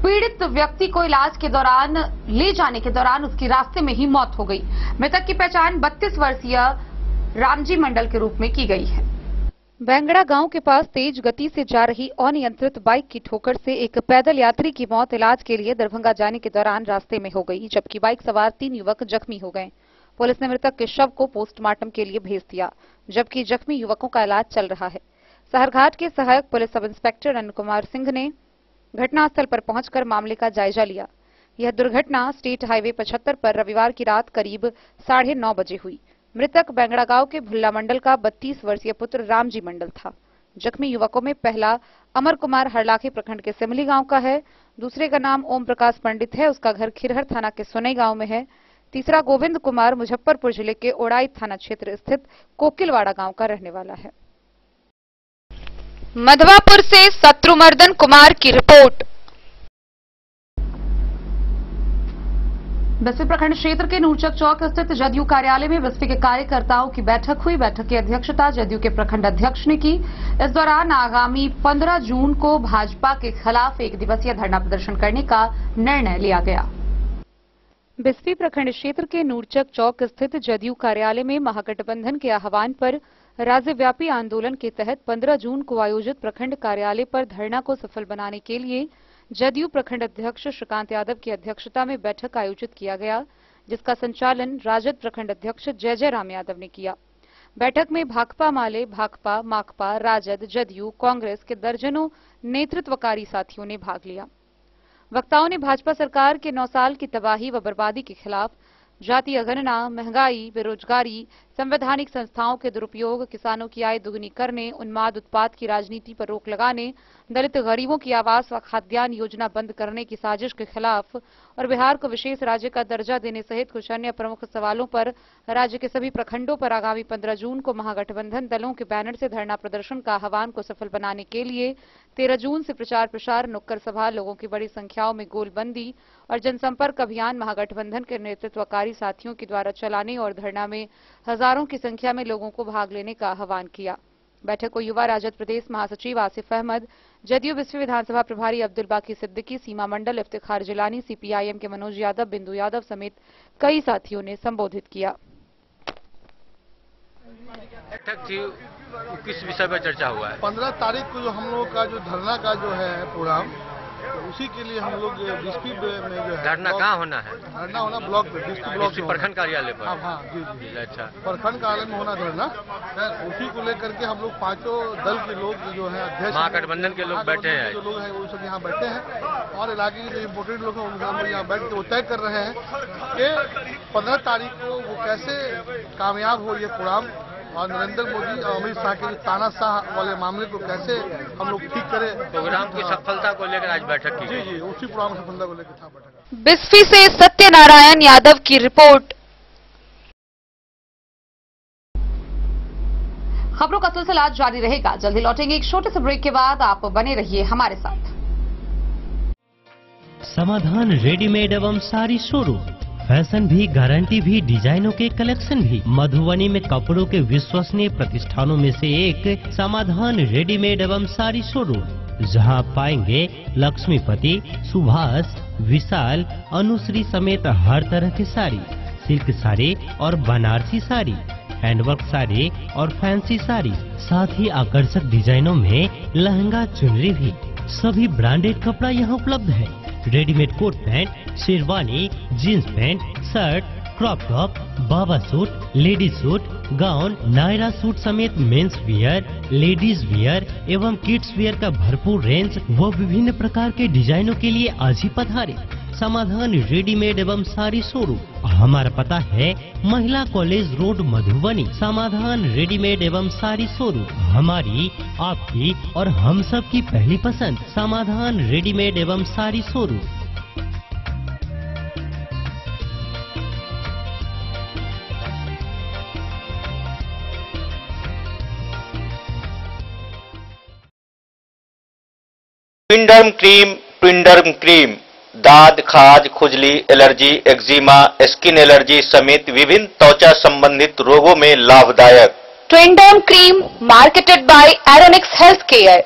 पीड़ित व्यक्ति को इलाज के दौरान ले जाने के दौरान उसकी रास्ते में ही मौत हो गई। मृतक की पहचान 32 वर्षीय रामजी मंडल के रूप में की गई है। बेंगड़ा गांव के पास तेज गति से जा रही अनियंत्रित बाइक की ठोकर से एक पैदल यात्री की मौत इलाज के लिए दरभंगा जाने के दौरान रास्ते में हो गई, जबकि बाइक सवार 3 युवक जख्मी हो गए। पुलिस ने मृतक के शव को पोस्टमार्टम के लिए भेज दिया, जबकि जख्मी युवकों का इलाज चल रहा है। सहरघाट के सहायक police sub inspector Anil Kumar Singh ने घटनास्थल पर पहुंचकर मामले का जायजा लिया। यह दुर्घटना स्टेट हाईवे 75 पर रविवार की रात करीब 9:30 बजे हुई। मृतक बेंगड़ा गांव के भुल्ला मंडल का 32 वर्षीय पुत्र रामजी मंडल था। जख्मी युवकों में पहला अमर कुमार हरलाखे प्रखंड के सिमली गांव का है, दूसरे का नाम ओम प्रकाश पंडित है, उसका घर खिरहर थाना के सुनई गांव में है। तीसरा गोविंद कुमार मुजफ्फरपुर जिले के ओड़ाई थाना क्षेत्र स्थित कोकिलवाड़ा गांव का रहने वाला है। मधवापुर से शत्रुमर्दन कुमार की रिपोर्ट। बस्ती प्रखंड क्षेत्र के नूरचक चौक स्थित जदयू कार्यालय में बस्ती के कार्यकर्ताओं की बैठक हुई। बैठक की अध्यक्षता जदयू के प्रखंड अध्यक्ष ने की। इस दौरान आगामी 15 जून को भाजपा के खिलाफ 1 दिवसीय धरना प्रदर्शन करने का निर्णय लिया गया। बिस्फी प्रखंड क्षेत्र के नूरचक चौक स्थित जदयू कार्यालय में महागठबंधन के आह्वान पर राज्यव्यापी आंदोलन के तहत 15 जून को आयोजित प्रखंड कार्यालय पर धरना को सफल बनाने के लिए जदयू प्रखंड अध्यक्ष श्रीकांत यादव की अध्यक्षता में बैठक आयोजित किया गया, जिसका संचालन राजद प्रखंड अध्यक्ष जय राम यादव ने किया। बैठक में भाकपा माले, भाकपा, माकपा, राजद, जदयू, कांग्रेस के दर्जनों नेतृत्वकारी साथियों ने भाग लिया। वक्ताओं ने भाजपा सरकार के 9 साल की तबाही व बर्बादी के खिलाफ जातीय गणना, महंगाई, बेरोजगारी, संवैधानिक संस्थाओं के दुरुपयोग, किसानों की आय दुगनी करने, उन्माद उत्पाद की राजनीति पर रोक लगाने, दलित गरीबों की आवास व खाद्यान्न योजना बंद करने की साजिश के खिलाफ और बिहार को विशेष राज्य का दर्जा देने सहित कुछ अन्य प्रमुख सवालों पर राज्य के सभी प्रखंडों पर आगामी 15 जून को महागठबंधन दलों के बैनर से धरना प्रदर्शन का आह्वान को सफल बनाने के लिए 13 जून से प्रचार प्रसार, नुक्कड़ सभा, लोगों की बड़ी संख्याओं में गोलबंदी और जनसंपर्क अभियान महागठबंधन के नेतृत्वकारी साथियों के द्वारा चलाने और धरना में हजारों की संख्या में लोगों को भाग लेने का आह्वान किया। बैठक को युवा राजद प्रदेश महासचिव आसिफ अहमद, जदयू बिस्फी विधानसभा प्रभारी अब्दुल बाकी सिद्दीकी, सीमा मंडल इफ्तिखार जिलानी, सीपीआईएम के मनोज यादव, बिंदु यादव समेत कई साथियों ने संबोधित किया। बैठक थी, किस विषय पर चर्चा हुआ है? 15 तारीख को जो हम लोगों का जो धरना का जो है प्रोग्राम, तो उसी के लिए हम लोग डिस्पी में जो है धरना कहाँ होना है? धरना होना ब्लॉक में, डिस्ट्रिक्ट ब्लॉक में, प्रखंड कार्यालय पर। हाँ जी। अच्छा, प्रखंड कार्यालय में होना धरना। उसी को लेकर के हम लोग 5 दल के लोग जो है अध्यक्ष महागठबंधन के लोग बैठे हैं, जो लोग हैं वो सब यहाँ बैठे हैं और इलाके के जो इम्पोर्टेंट लोग हैं उनसे हम लोग यहाँ बैठ के वो तय कर रहे हैं कि 15 तारीख को वो कैसे कामयाब हो ये प्रोग्राम और नरेंद्र मोदी और अमित शाह के तानाशाह वाले मामले को कैसे हम लोग ठीक करें। प्रोग्राम की सफलता को लेकर आज बैठक की। जी, उसी प्रोग्राम सफलता को लेकर था बैठक। बिस्फी से सत्यनारायण यादव की रिपोर्ट। खबरों का सिलसिला जारी रहेगा। जल्दी लौटेंगे एक छोटे से ब्रेक के बाद। आप बने रहिए हमारे साथ। समाधान रेडीमेड एवं साड़ी शोरूम, फैशन भी, गारंटी भी, डिजाइनों के कलेक्शन भी। मधुबनी में कपड़ों के विश्वसनीय प्रतिष्ठानों में से एक समाधान रेडीमेड एवं साड़ी शोरूम, जहां आप पाएंगे लक्ष्मीपति, सुभाष, विशाल, अनुश्री समेत हर तरह की साड़ी, सिल्क साड़ी और बनारसी साड़ी, हैंडवर्क साड़ी और फैंसी साड़ी, साथ ही आकर्षक डिजाइनों में लहंगा, चुनरी भी। सभी ब्रांडेड कपड़ा यहाँ उपलब्ध है। Readymade coat pant, sherwani, jeans pant, shirt, crop top, बाबा सूट, लेडीज सूट, गाउन, नायरा सूट समेत मेंस वियर, लेडीज वियर एवं किड्स वियर का भरपूर रेंज व विभिन्न प्रकार के डिजाइनों के लिए आज ही पधारे। समाधान रेडीमेड एवं साड़ी शोरूम, हमारा पता है महिला कॉलेज रोड, मधुबनी। समाधान रेडीमेड एवं साड़ी शोरूम, हमारी, आपकी और हम सब की पहली पसंद। समाधान रेडीमेड एवं साड़ी शोरूम। ट्विंडर्म क्रीम दाद, खाज, खुजली, एलर्जी, एक्जिमा, स्किन एलर्जी समेत विभिन्न त्वचा संबंधित रोगों में लाभदायक। Twinderm cream marketed by Aronix health care.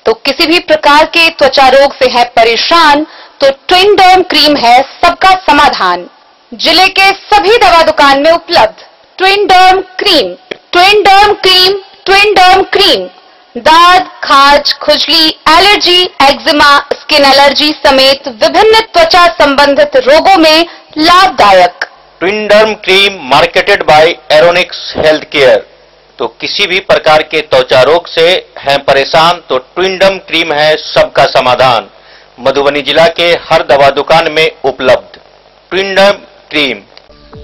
तो किसी भी प्रकार के त्वचा रोग से है परेशान तो ट्विंडर्म क्रीम है सबका समाधान। जिले के सभी दवा दुकान में उपलब्ध ट्विंडर्म क्रीम। ट्विंडर्म क्रीम, ट्विंडर्म क्रीम दाद, खाज, खुजली, एलर्जी, एक्जिमा, स्किन एलर्जी समेत विभिन्न त्वचा संबंधित रोगों में लाभदायक। Twinderm cream marketed by Aronix health care. तो किसी भी प्रकार के त्वचा रोग से हैं परेशान तो ट्विंडर्म क्रीम है सबका समाधान। मधुबनी जिला के हर दवा दुकान में उपलब्ध ट्विंडर्म क्रीम।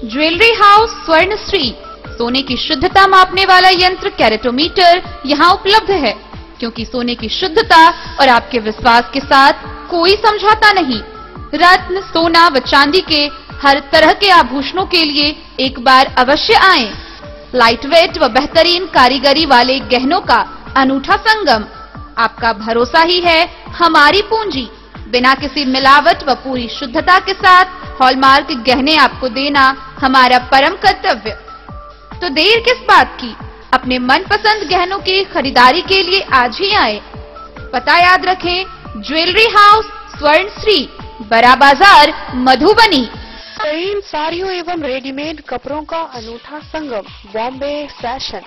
ज्वेलरी हाउस स्वर्णश्री, सोने की शुद्धता मापने वाला यंत्र कैरेटोमीटर यहाँ उपलब्ध है, क्योंकि सोने की शुद्धता और आपके विश्वास के साथ कोई समझौता नहीं। रत्न, सोना व चांदी के हर तरह के आभूषणों के लिए एक बार अवश्य आएं। लाइट वेट व बेहतरीन कारीगरी वाले गहनों का अनूठा संगम। आपका भरोसा ही है हमारी पूंजी। बिना किसी मिलावट व पूरी शुद्धता के साथ हॉलमार्क गहने आपको देना हमारा परम कर्तव्य। तो देर किस बात की, अपने मनपसंद गहनों की खरीदारी के लिए आज ही आए। पता याद रखें, ज्वेलरी हाउस स्वर्णश्री, बड़ा बाजार, मधुबनी। इन साड़ियों एवं रेडीमेड कपड़ों का अनूठा संगम, बॉम्बे फैशन।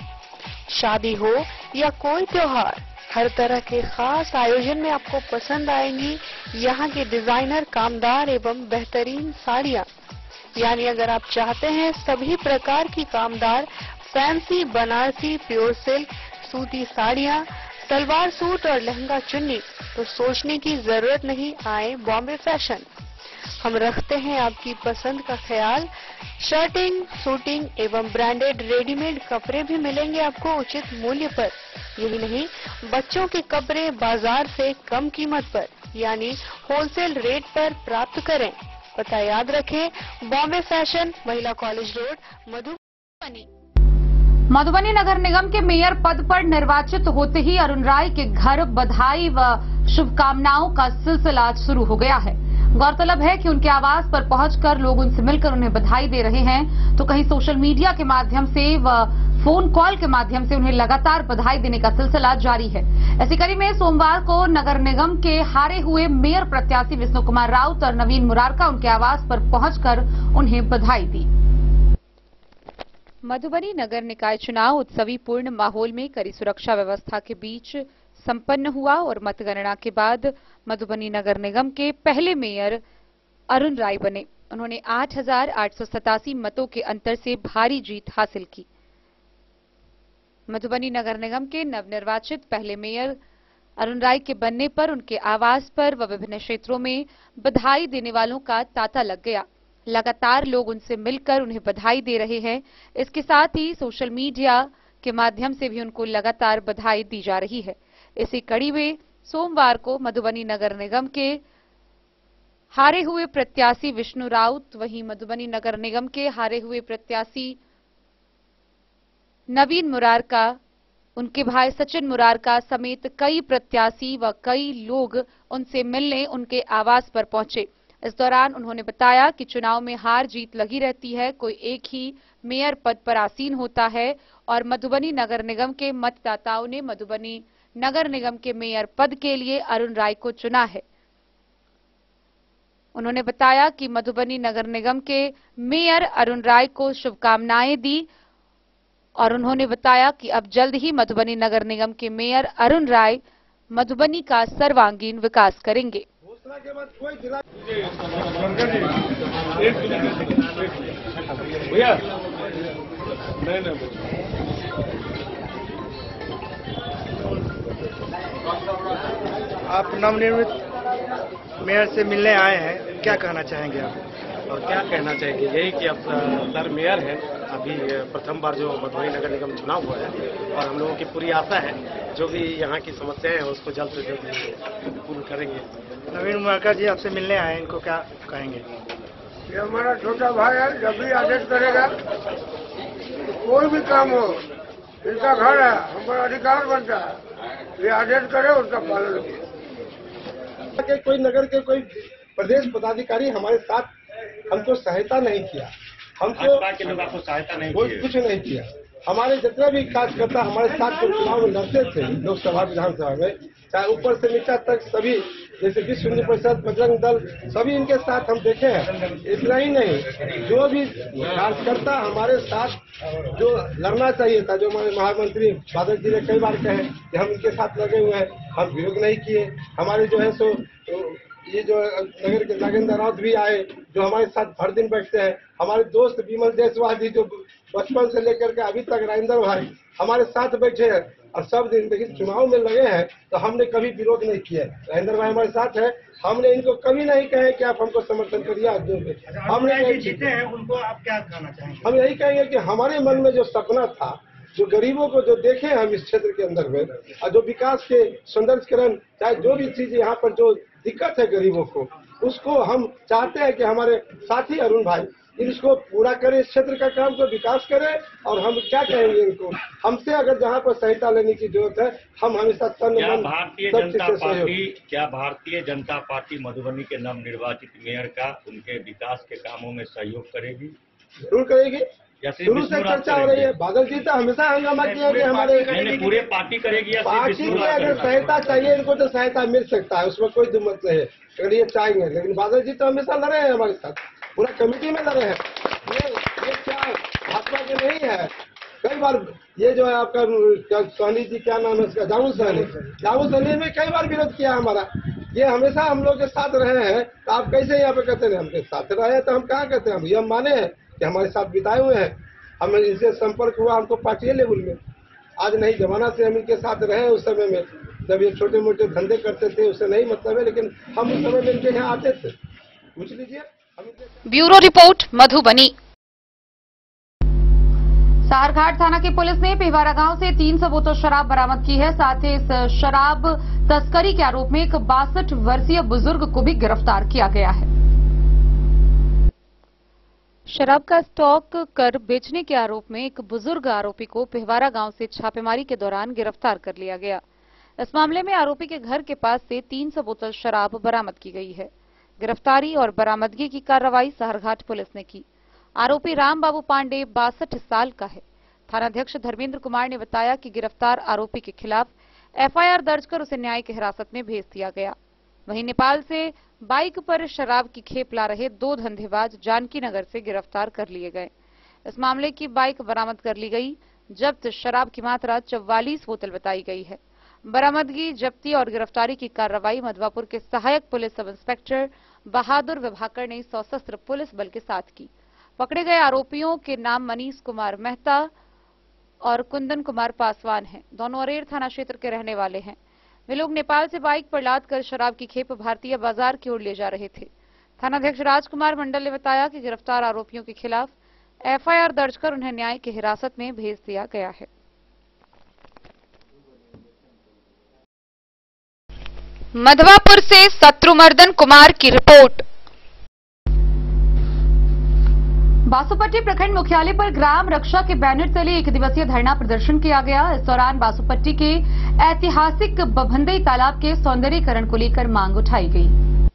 शादी हो या कोई त्योहार, हर तरह के खास आयोजन में आपको पसंद आएंगी यहाँ के डिजाइनर, कामदार एवं बेहतरीन साड़ियाँ। यानी अगर आप चाहते हैं सभी प्रकार की कामदार, फैंसी, बनारसी, प्योर सिल्क, सूती साड़ियाँ, सलवार सूट और लहंगा चुन्नी तो सोचने की जरूरत नहीं, आए बॉम्बे फैशन। हम रखते हैं आपकी पसंद का ख्याल। शर्टिंग, सूटिंग एवं ब्रांडेड रेडीमेड कपड़े भी मिलेंगे आपको उचित मूल्य पर। यही नहीं, बच्चों के कपड़े बाजार से कम कीमत पर यानी होलसेल रेट पर प्राप्त करें। पता याद रखें, बॉम्बे फैशन, महिला कॉलेज रोड, मधुबनी। मधुबनी नगर निगम के मेयर पद पर निर्वाचित होते ही अरुण राय के घर बधाई व शुभकामनाओं का सिलसिला शुरू हो गया है। गौरतलब है कि उनके आवास पर पहुंचकर लोग उनसे मिलकर उन्हें बधाई दे रहे हैं, तो कहीं सोशल मीडिया के माध्यम से व फोन कॉल के माध्यम से उन्हें लगातार बधाई देने का सिलसिला जारी है। इसी कड़ी में सोमवार को नगर निगम के हारे हुए मेयर प्रत्याशी विष्णु कुमार राउत और नवीन मुरारका उनके आवास पर पहुंचकर उन्हें बधाई दी। मधुबनी नगर निकाय चुनाव उत्सवी पूर्ण माहौल में कड़ी सुरक्षा व्यवस्था के बीच संपन्न हुआ और मतगणना के बाद मधुबनी नगर निगम के पहले मेयर अरुण राय बने। उन्होंने 8,887 मतों के अंतर से भारी जीत हासिल की। मधुबनी नगर निगम के नवनिर्वाचित पहले मेयर अरुण राय के बनने पर उनके आवास पर व विभिन्न क्षेत्रों में बधाई देने वालों का तांता लग गया। लगातार लोग उनसे मिलकर उन्हें बधाई दे रहे हैं। इसके साथ ही सोशल मीडिया के माध्यम से भी उनको लगातार बधाई दी जा रही है। इसी कड़ी में सोमवार को मधुबनी नगर निगम के हारे हुए प्रत्याशी विष्णु राउत, वहीं मधुबनी नगर निगम के हारे हुए प्रत्याशी नवीन मुरारका, उनके भाई सचिन मुरारका समेत कई प्रत्याशी व कई लोग उनसे मिलने उनके आवास पर पहुंचे। इस दौरान उन्होंने बताया कि चुनाव में हार जीत लगी रहती है, कोई एक ही मेयर पद पर आसीन होता है और मधुबनी नगर निगम के मतदाताओं ने मधुबनी नगर निगम के मेयर पद के लिए अरुण राय को चुना है। उन्होंने बताया कि मधुबनी नगर निगम के मेयर अरुण राय को शुभकामनाएं दी और उन्होंने बताया कि अब जल्द ही मधुबनी नगर निगम के मेयर अरुण राय मधुबनी का सर्वांगीण विकास करेंगे। आप नवनिर्मित मेयर से मिलने आए हैं, क्या कहना चाहेंगे आप? और क्या कहना चाहेंगे, यही कि अब सर मेयर है, अभी प्रथम बार जो मधुबनी नगर निगम चुनाव हुआ है और हम लोगों की पूरी आशा है जो भी यहाँ की समस्याएं हैं उसको जल्द से जल्द पूर्ण करेंगे। नवीन मुरारका जी आपसे मिलने आए, इनको क्या कहेंगे? ये हमारा छोटा भाई है, जब भी आदेश करेगा कोई भी काम हो, इनका घर है, हमारा अधिकार बनता है, ये आदेश करे उसका पालन हो। कोई नगर के कोई प्रदेश पदाधिकारी हमारे साथ हमको सहायता नहीं किया, हमको के लोग आपको सहायता नहीं कोई कुछ नहीं किया। हमारे जितने भी कार्यकर्ता हमारे साथ जो चुनाव में लड़ते थे लोकसभा विधानसभा में, चाहे ऊपर से नीचा तक सभी, जैसे विश्व हिंदू परिषद, बजरंग दल, सभी इनके साथ हम देखे हैं। इतना ही नहीं, जो भी कार्यकर्ता हमारे साथ जो लड़ना चाहिए था, जो हमारे महामंत्री बादल जी ने कई बार कहे कि हम इनके साथ लगे हुए हैं, हम विरोध नहीं किए। हमारे जो है सो ये जो नगर के नागेंद्र राउत भी आए जो हमारे साथ हर दिन बैठते हैं। हमारे दोस्त विमल जायसवाल जी जो बचपन से लेकर के अभी तक, राजेंद्र भाई हमारे साथ बैठे हैं और सब दिन, लेकिन चुनाव में लगे हैं तो हमने कभी विरोध नहीं किया। राजेंद्र भाई हमारे साथ है, हमने इनको कभी नहीं कहे कि आप हमको समर्थन करिए। हमने जीते हैं, उनको आप क्या कहना चाहेंगे? हम यही कहेंगे कि हमारे मन में जो सपना था, जो गरीबों को जो देखे हम इस क्षेत्र के अंदर में, और जो विकास के सौंदर्यकरण, चाहे जो भी चीज यहाँ पर जो दिक्कत है गरीबों को, उसको हम चाहते हैं कि हमारे साथी अरुण भाई इसको पूरा करे, इस क्षेत्र का काम को विकास करे। और हम क्या कहेंगे इनको, हमसे अगर जहाँ पर सहायता लेने की जरूरत है, हम हमेशा क्या भारतीय जनता पार्टी मधुबनी के नवनिर्वाचित मेयर का उनके विकास के कामों में सहयोग करेगी? जरूर करेगी। शुरू से चर्चा हो रही है। बादल जी तो हमेशा हंगामा किया कि हमारे पूरे पार्टी करेगी या पार्टी की अगर सहायता चाहिए इनको तो सहायता मिल सकता है, उसमें कोई दुमत नहीं है, अगर ये चाहेंगे। लेकिन बादल जी तो हमेशा लड़े हैं हमारे साथ, पूरा कमेटी में लड़े हैं। ये क्या भाजपा के नहीं है। कई बार ये जो है आपका सहनी जी, क्या नाम है इसका, जामू सहनी में कई बार विरोध किया हमारा। ये हमेशा हम लोग के साथ रहे हैं, तो आप कैसे यहाँ पे कहते हैं हमके साथ रहे? तो हम कहाँ कहते हैं, हम माने हैं कि हमारे साथ बिताए हुए हैं। हमें इनसे संपर्क हुआ हमको पार्टी लेवल में, आज नहीं, जमाना से हम इनके साथ रहे। उस समय में जब ये छोटे मोटे धंधे करते थे उससे नहीं मतलब है, लेकिन हम उस समय में इनके यहाँ आते थे। पूछ लीजिए। Bureau report Madhubani. सारघाट थाना की पुलिस ने पिहवारा गांव से 300 बोतल शराब बरामद की है। साथ ही इस शराब तस्करी के आरोप में एक 62 वर्षीय बुजुर्ग को भी गिरफ्तार किया गया है। शराब का स्टॉक कर बेचने के आरोप में एक बुजुर्ग आरोपी को पिहवारा गांव से छापेमारी के दौरान गिरफ्तार कर लिया गया। इस मामले में आरोपी के घर के पास से 300 बोतल शराब बरामद की गई है। गिरफ्तारी और बरामदगी की कार्रवाई सारघाट पुलिस ने की। आरोपी राम बाबू पांडे 62 साल का है। थानाध्यक्ष धर्मेंद्र कुमार ने बताया कि गिरफ्तार आरोपी के खिलाफ एफआईआर दर्ज कर उसे न्यायिक हिरासत में भेज दिया गया। वहीं नेपाल से बाइक पर शराब की खेप ला रहे 2 धंधेबाज जानकी नगर से गिरफ्तार कर लिए गए। इस मामले की बाइक बरामद कर ली गई। जब्त शराब की मात्रा 44 बोतल बताई गई है। बरामदगी, जब्ती और गिरफ्तारी की कार्रवाई मधवापुर के सहायक पुलिस सब इंस्पेक्टर बहादुर विभाकर ने सशस्त्र पुलिस बल के साथ की। पकड़े गए आरोपियों के नाम मनीष कुमार मेहता और कुंदन कुमार पासवान हैं। दोनों अरेर थाना क्षेत्र के रहने वाले हैं। वे लोग नेपाल से बाइक पर लाद कर शराब की खेप भारतीय बाजार की ओर ले जा रहे थे। थानाध्यक्ष राजकुमार मंडल ने बताया कि गिरफ्तार आरोपियों के खिलाफ एफआईआर दर्ज कर उन्हें न्याय की हिरासत में भेज दिया गया है। मधवापुर से शत्रुमर्दन कुमार की रिपोर्ट। बासुपट्टी प्रखंड मुख्यालय पर ग्राम रक्षा के बैनर तले 1 दिवसीय धरना प्रदर्शन किया गया। इस दौरान बासुपट्टी के ऐतिहासिक बभंदई तालाब के सौंदर्यीकरण को लेकर मांग उठाई गई।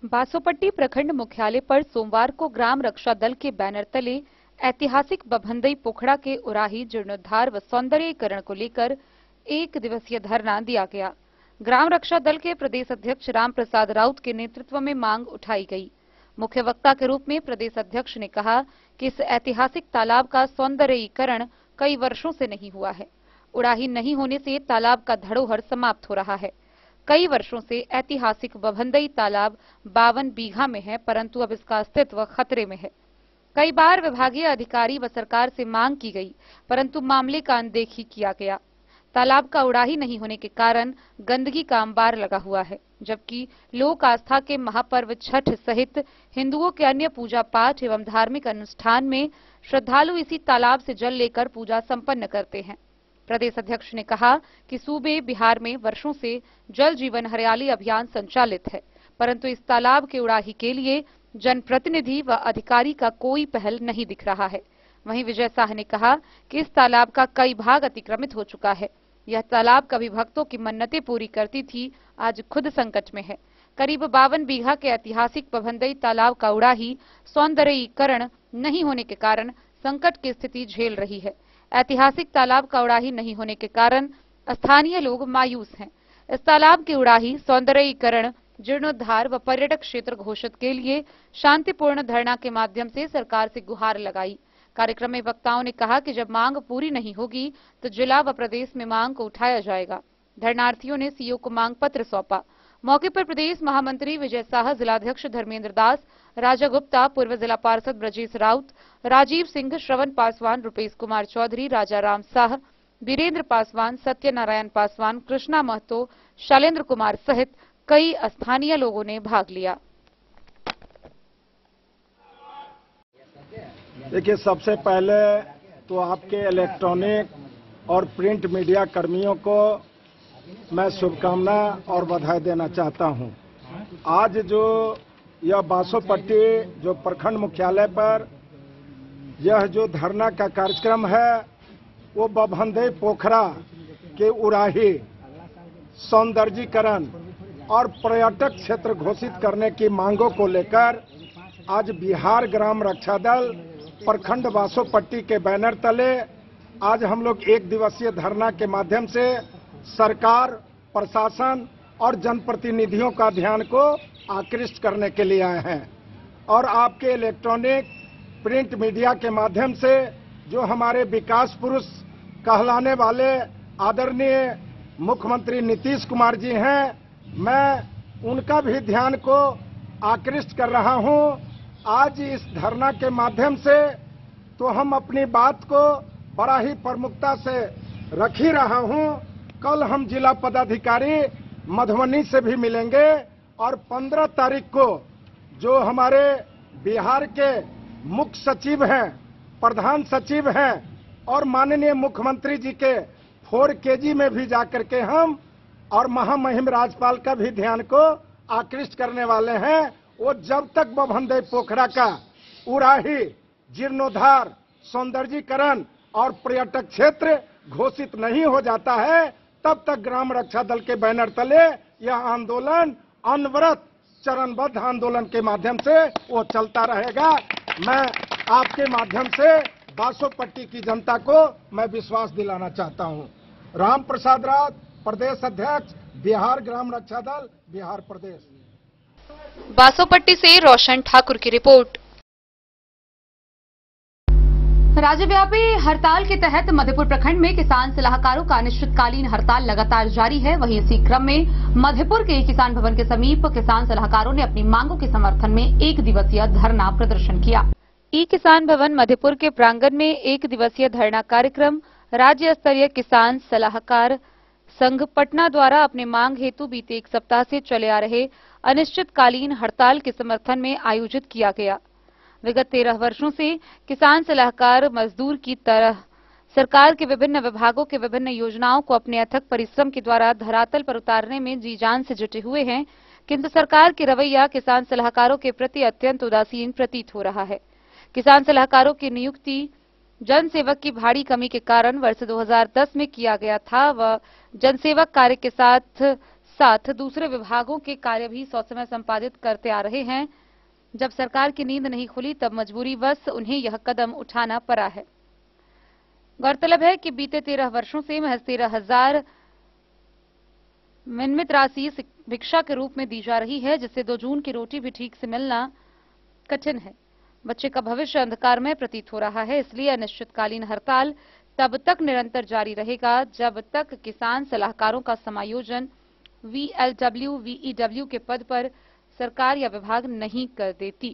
बासुपट्टी प्रखंड मुख्यालय पर सोमवार को ग्राम रक्षा दल के बैनर तले ऐतिहासिक बभंदई पोखड़ा के उराही जीर्णोद्धार व सौंदर्यीकरण को लेकर 1 दिवसीय धरना दिया गया। ग्राम रक्षा दल के प्रदेश अध्यक्ष राम प्रसाद राउत के नेतृत्व में मांग उठाई गई। मुख्य वक्ता के रूप में प्रदेश अध्यक्ष ने कहा कि इस ऐतिहासिक तालाब का सौंदर्यीकरण कई वर्षों से नहीं हुआ है। उड़ाही नहीं होने से तालाब का धरोहर समाप्त हो रहा है। कई वर्षों से ऐतिहासिक बभंदई तालाब 52 बीघा में है, परंतु अब इसका अस्तित्व खतरे में है। कई बार विभागीय अधिकारी व सरकार से मांग की गई, परंतु मामले का अनदेखी किया गया। तालाब का उड़ाही नहीं होने के कारण गंदगी का अंबार लगा हुआ है, जबकि लोक आस्था के महापर्व छठ सहित हिंदुओं के अन्य पूजा पाठ एवं धार्मिक अनुष्ठान में श्रद्धालु इसी तालाब से जल लेकर पूजा संपन्न करते हैं। प्रदेश अध्यक्ष ने कहा कि सूबे बिहार में वर्षों से जल जीवन हरियाली अभियान संचालित है, परंतु इस तालाब के उड़ाही के लिए जनप्रतिनिधि व अधिकारी का कोई पहल नहीं दिख रहा है। वहीं विजय शाह ने कहा कि इस तालाब का कई भाग अतिक्रमित हो चुका है। यह तालाब कभी भक्तों की मन्नतें पूरी करती थी, आज खुद संकट में है। करीब 52 बीघा के ऐतिहासिक बभंदई तालाब का उड़ाही सौंदर्यीकरण नहीं होने के कारण संकट की स्थिति झेल रही है। ऐतिहासिक तालाब का उड़ाही नहीं होने के कारण स्थानीय लोग मायूस हैं। इस तालाब की उड़ाही, सौंदर्यीकरण, जीर्णोद्धार व पर्यटक क्षेत्र घोषित के लिए शांतिपूर्ण धरना के माध्यम से सरकार से गुहार लगाई। कार्यक्रम में वक्ताओं ने कहा कि जब मांग पूरी नहीं होगी तो जिला व प्रदेश में मांग को उठाया जाएगा। धरनार्थियों ने सीओ को मांग पत्र सौंपा। मौके पर प्रदेश महामंत्री विजय शाह, जिलाध्यक्ष धर्मेंद्र दास, राजा गुप्ता, पूर्व जिला पार्षद ब्रजेश राउत, राजीव सिंह, श्रवण पासवान, रुपेश कुमार चौधरी, राजा राम शाह, वीरेंद्र पासवान, सत्यनारायण पासवान, कृष्णा महतो, शैलेंद्र कुमार सहित कई स्थानीय लोगों ने भाग लिया। देखिए, सबसे पहले तो आपके इलेक्ट्रॉनिक और प्रिंट मीडिया कर्मियों को मैं शुभकामना और बधाई देना चाहता हूं। आज जो यह बासुपट्टी जो प्रखंड मुख्यालय पर यह जो धरना का कार्यक्रम है, वो बभंदई पोखरा के उड़ाही, सौंदर्यीकरण और पर्यटक क्षेत्र घोषित करने की मांगों को लेकर आज बिहार ग्राम रक्षा दल प्रखंड बासुपट्टी के बैनर तले आज हम लोग 1 दिवसीय धरना के माध्यम से सरकार, प्रशासन और जनप्रतिनिधियों का ध्यान को आकृष्ट करने के लिए आए हैं। और आपके इलेक्ट्रॉनिक प्रिंट मीडिया के माध्यम से जो हमारे विकास पुरुष कहलाने वाले आदरणीय मुख्यमंत्री नीतीश कुमार जी हैं, मैं उनका भी ध्यान को आकृष्ट कर रहा हूं। आज इस धरना के माध्यम से तो हम अपनी बात को बड़ा ही प्रमुखता से रख ही रहा हूं। कल हम जिला पदाधिकारी मधुबनी से भी मिलेंगे और 15 तारीख को जो हमारे बिहार के मुख्य सचिव हैं, प्रधान सचिव हैं और माननीय मुख्यमंत्री जी के 4KG में भी जाकर के हम और महामहिम राज्यपाल का भी ध्यान को आकृष्ट करने वाले हैं। वो जब तक बभनदेव पोखरा का उराही, जीर्णोद्धार, सौंदर्यीकरण और पर्यटक क्षेत्र घोषित नहीं हो जाता है, तब तक ग्राम रक्षा दल के बैनर तले यह आंदोलन अनवरत चरणबद्ध आंदोलन के माध्यम से वो चलता रहेगा। मैं आपके माध्यम से बासोपट्टी की जनता को मैं विश्वास दिलाना चाहता हूं। राम प्रसाद राउत, प्रदेश अध्यक्ष, बिहार ग्राम रक्षा दल, बिहार प्रदेश। बासोपट्टी से रोशन ठाकुर की रिपोर्ट। राज्यव्यापी हड़ताल के तहत मधेपुर प्रखंड में किसान सलाहकारों का अनिश्चितकालीन हड़ताल लगातार जारी है। वहीं इसी क्रम में मधेपुर के किसान भवन के समीप किसान सलाहकारों ने अपनी मांगों के समर्थन में 1 दिवसीय धरना प्रदर्शन किया। ई किसान भवन मधेपुर के प्रांगण में 1 दिवसीय धरना कार्यक्रम राज्य स्तरीय किसान सलाहकार संघ पटना द्वारा अपने मांग हेतु बीते 1 सप्ताह से चले आ रहे अनिश्चितकालीन हड़ताल के समर्थन में आयोजित किया गया। विगत 13 वर्षों से किसान सलाहकार मजदूर की तरह सरकार के विभिन्न विभागों के विभिन्न योजनाओं को अपने अथक परिश्रम के द्वारा धरातल पर उतारने में जी जान से जुटे हुए हैं, किंतु सरकार की रवैया किसान सलाहकारों के प्रति अत्यंत उदासीन प्रतीत हो रहा है। किसान सलाहकारों की नियुक्ति जनसेवक की भारी कमी के कारण वर्ष 2010 में किया गया था। वह जनसेवक कार्य के साथ दूसरे विभागों के कार्य भी ससमय संपादित करते आ रहे हैं। जब सरकार की नींद नहीं खुली तब मजबूरीवश उन्हें यह कदम उठाना पड़ा है। गौरतलब है कि बीते 13 वर्षों से महज 13,000 मिनिमम राशि भिक्षा के रूप में दी जा रही है, जिससे 2 जून की रोटी भी ठीक से मिलना कठिन है। बच्चे का भविष्य अंधकार में प्रतीत हो रहा है। इसलिए अनिश्चितकालीन हड़ताल तब तक निरंतर जारी रहेगा जब तक किसान सलाहकारों का समायोजन VLW, VEW के पद पर सरकार या विभाग नहीं कर देती।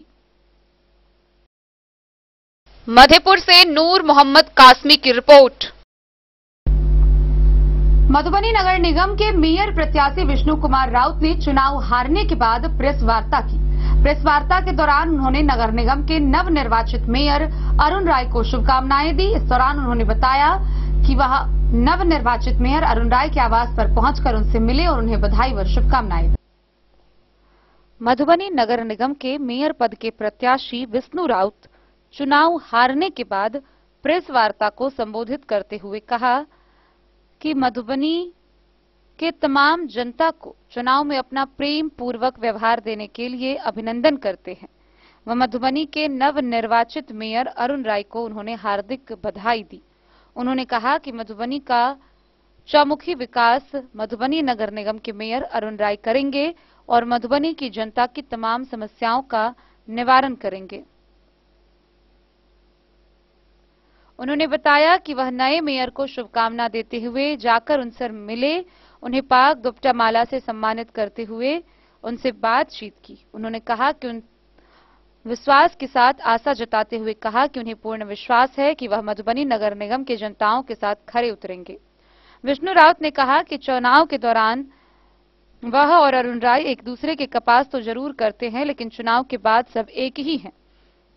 मधेपुर से नूर मोहम्मद कासमी की रिपोर्ट। मधुबनी नगर निगम के मेयर प्रत्याशी विष्णु कुमार राउत ने चुनाव हारने के बाद प्रेस वार्ता की। प्रेस वार्ता के दौरान उन्होंने नगर निगम के नवनिर्वाचित मेयर अरुण राय को शुभकामनाएं दी। इस दौरान उन्होंने बताया कि वह नवनिर्वाचित मेयर अरुण राय के आवास पर पहुंचकर उनसे मिले और उन्हें बधाई व शुभकामनाएं दी। मधुबनी नगर निगम के मेयर पद के प्रत्याशी विष्णु राउत चुनाव हारने के बाद प्रेस वार्ता को संबोधित करते हुए कहा कि मधुबनी के तमाम जनता को चुनाव में अपना प्रेम पूर्वक व्यवहार देने के लिए अभिनंदन करते हैं। वह मधुबनी के नवनिर्वाचित मेयर अरुण राय को उन्होंने हार्दिक बधाई दी। उन्होंने कहा कि मधुबनी का चौमुखी विकास मधुबनी नगर निगम के मेयर अरुण राय करेंगे और मधुबनी की जनता की तमाम समस्याओं का निवारण करेंगे। उन्होंने बताया कि वह नए मेयर को शुभकामना देते हुए जाकर उनसे मिले, उन्हें पाक दुपट्टा माला से सम्मानित करते हुए उनसे बातचीत की। उन्होंने कहा कि उन विश्वास के साथ आशा जताते हुए कहा कि उन्हें पूर्ण विश्वास है कि वह मधुबनी नगर निगम के जनताओं के साथ खरे उतरेंगे। विष्णु राउत ने कहा कि चुनाव के दौरान वह और अरुण राय एक दूसरे के कपास तो जरूर करते हैं, लेकिन चुनाव के बाद सब एक ही हैं।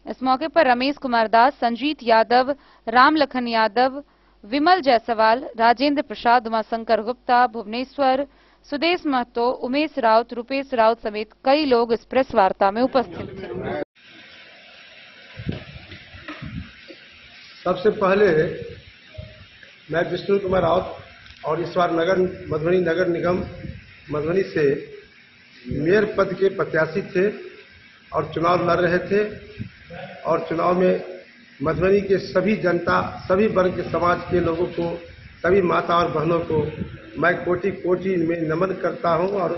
इस मौके पर रमेश कुमार दास, संजीत यादव, राम लखन यादव, विमल जायसवाल, राजेंद्र प्रसाद, उमाशंकर गुप्ता, भुवनेश्वर, सुदेश महतो, उमेश राउत, रुपेश राउत समेत कई लोग इस प्रेस वार्ता में उपस्थित थे। सबसे पहले मैं विष्णु कुमार राउत और इस बार मधुबनी नगर निगम मधुबनी से मेयर पद के प्रत्याशी थे और चुनाव लड़ रहे थे। और चुनाव में मधुबनी के सभी जनता, सभी वर्ग के समाज के लोगों को, सभी माता और बहनों को मैं कोटि कोटि में नमन करता हूं और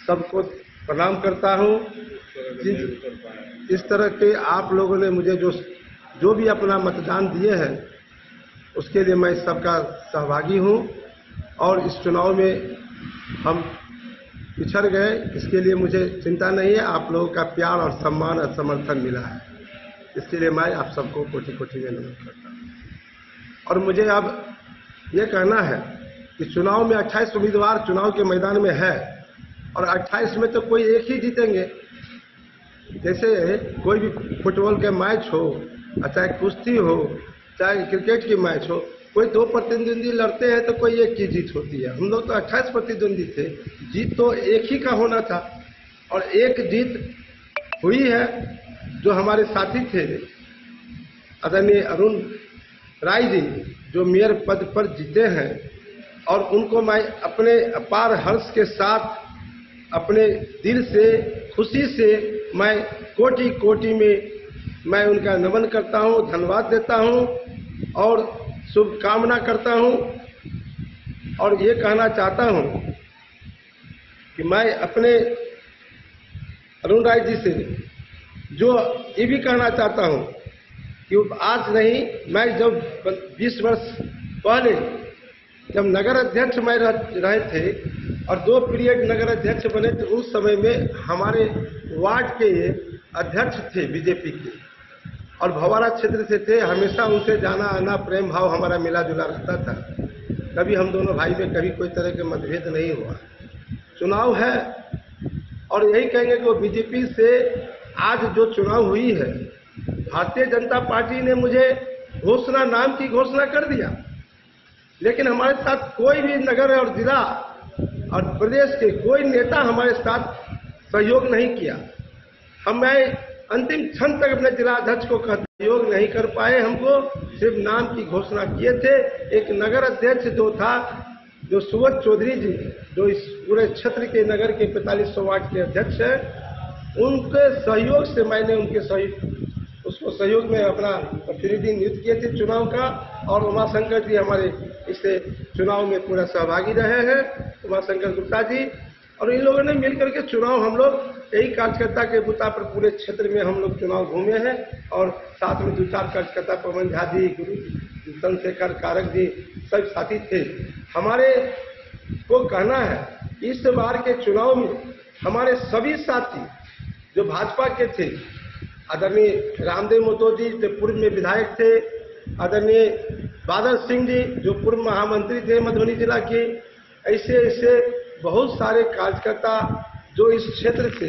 सबको प्रणाम करता हूं। इस तरह के आप लोगों ने मुझे जो भी अपना मतदान दिए हैं उसके लिए मैं सबका सहभागी हूं। और इस चुनाव में हम पिछड़ गए, इसके लिए मुझे चिंता नहीं है। आप लोगों का प्यार और सम्मान और समर्थन मिला है, इसके लिए मैं आप सबको कोटि कोटि में नमन करता हूं। और मुझे अब ये कहना है कि चुनाव में 28 उम्मीदवार चुनाव के मैदान में है और 28 में तो कोई एक ही जीतेंगे। जैसे कोई भी फुटबॉल के मैच हो, चाहे कुश्ती हो, चाहे क्रिकेट की मैच हो, कोई 2 प्रतिद्वंदी लड़ते हैं तो कोई एक की जीत होती है। हम लोग तो 28 प्रतिद्वंदी थे, जीत तो एक ही का होना था और एक जीत हुई है। जो हमारे साथी थे आदरणीय अरुण राय जी, जो मेयर पद पर जीते हैं, और उनको मैं अपने अपार हर्ष के साथ, अपने दिल से, खुशी से मैं कोटि कोटि में मैं उनका नमन करता हूं, धन्यवाद देता हूं और शुभकामना करता हूं। और ये कहना चाहता हूं कि मैं अपने अरुण राय जी से जो ये भी कहना चाहता हूं कि आज नहीं, मैं जब 20 वर्ष पहले जब नगर अध्यक्ष मैं रहे थे और 2 पीरियड नगर अध्यक्ष बने थे, उस समय में हमारे वार्ड के अध्यक्ष थे बीजेपी के और भवारा क्षेत्र से थे। हमेशा उनसे जाना आना, प्रेम भाव हमारा मिला जुला रहता था। कभी हम दोनों भाई में कभी कोई तरह के मतभेद नहीं हुआ। चुनाव है और यही कहेंगे कि वो बीजेपी से आज जो चुनाव हुई है, भारतीय जनता पार्टी ने मुझे घोषणा, नाम की घोषणा कर दिया, लेकिन हमारे साथ कोई भी नगर और जिला और प्रदेश के कोई नेता हमारे साथ सहयोग नहीं किया। मैं अंतिम क्षण तक अपने जिला अध्यक्ष को सहयोग नहीं कर पाए। हमको सिर्फ नाम की घोषणा किए थे। एक नगर अध्यक्ष जो था, जो सुवत चौधरी जी, जो इस पूरे क्षेत्र के नगर के 4500 वार्ड के अध्यक्ष हैं, उनके सहयोग से मैंने उसको सहयोग में अपना प्रतिनिधि नियुक्त किए थे चुनाव का। और उमाशंकर जी हमारे इस चुनाव में पूरा सहभागी रहे हैं, उमाशंकर गुप्ता जी, और इन लोगों ने मिलकर के चुनाव, हम लोग यही कार्यकर्ता के बुता पर पूरे क्षेत्र में हम लोग चुनाव घूमे हैं। और साथ में 2-4 कार्यकर्ता, पवन झा जी, गुरु चंद्रशेखर कारक जी, सब साथी थे। हमारे को कहना है इस बार के चुनाव में हमारे सभी साथी जो भाजपा के थे, आदरणीय रामदेव मोतो जी जो पूर्व में विधायक थे, आदरणीय बादल सिंह जी जो पूर्व महामंत्री थे मधुबनी जिला के, ऐसे बहुत सारे कार्यकर्ता जो इस क्षेत्र से,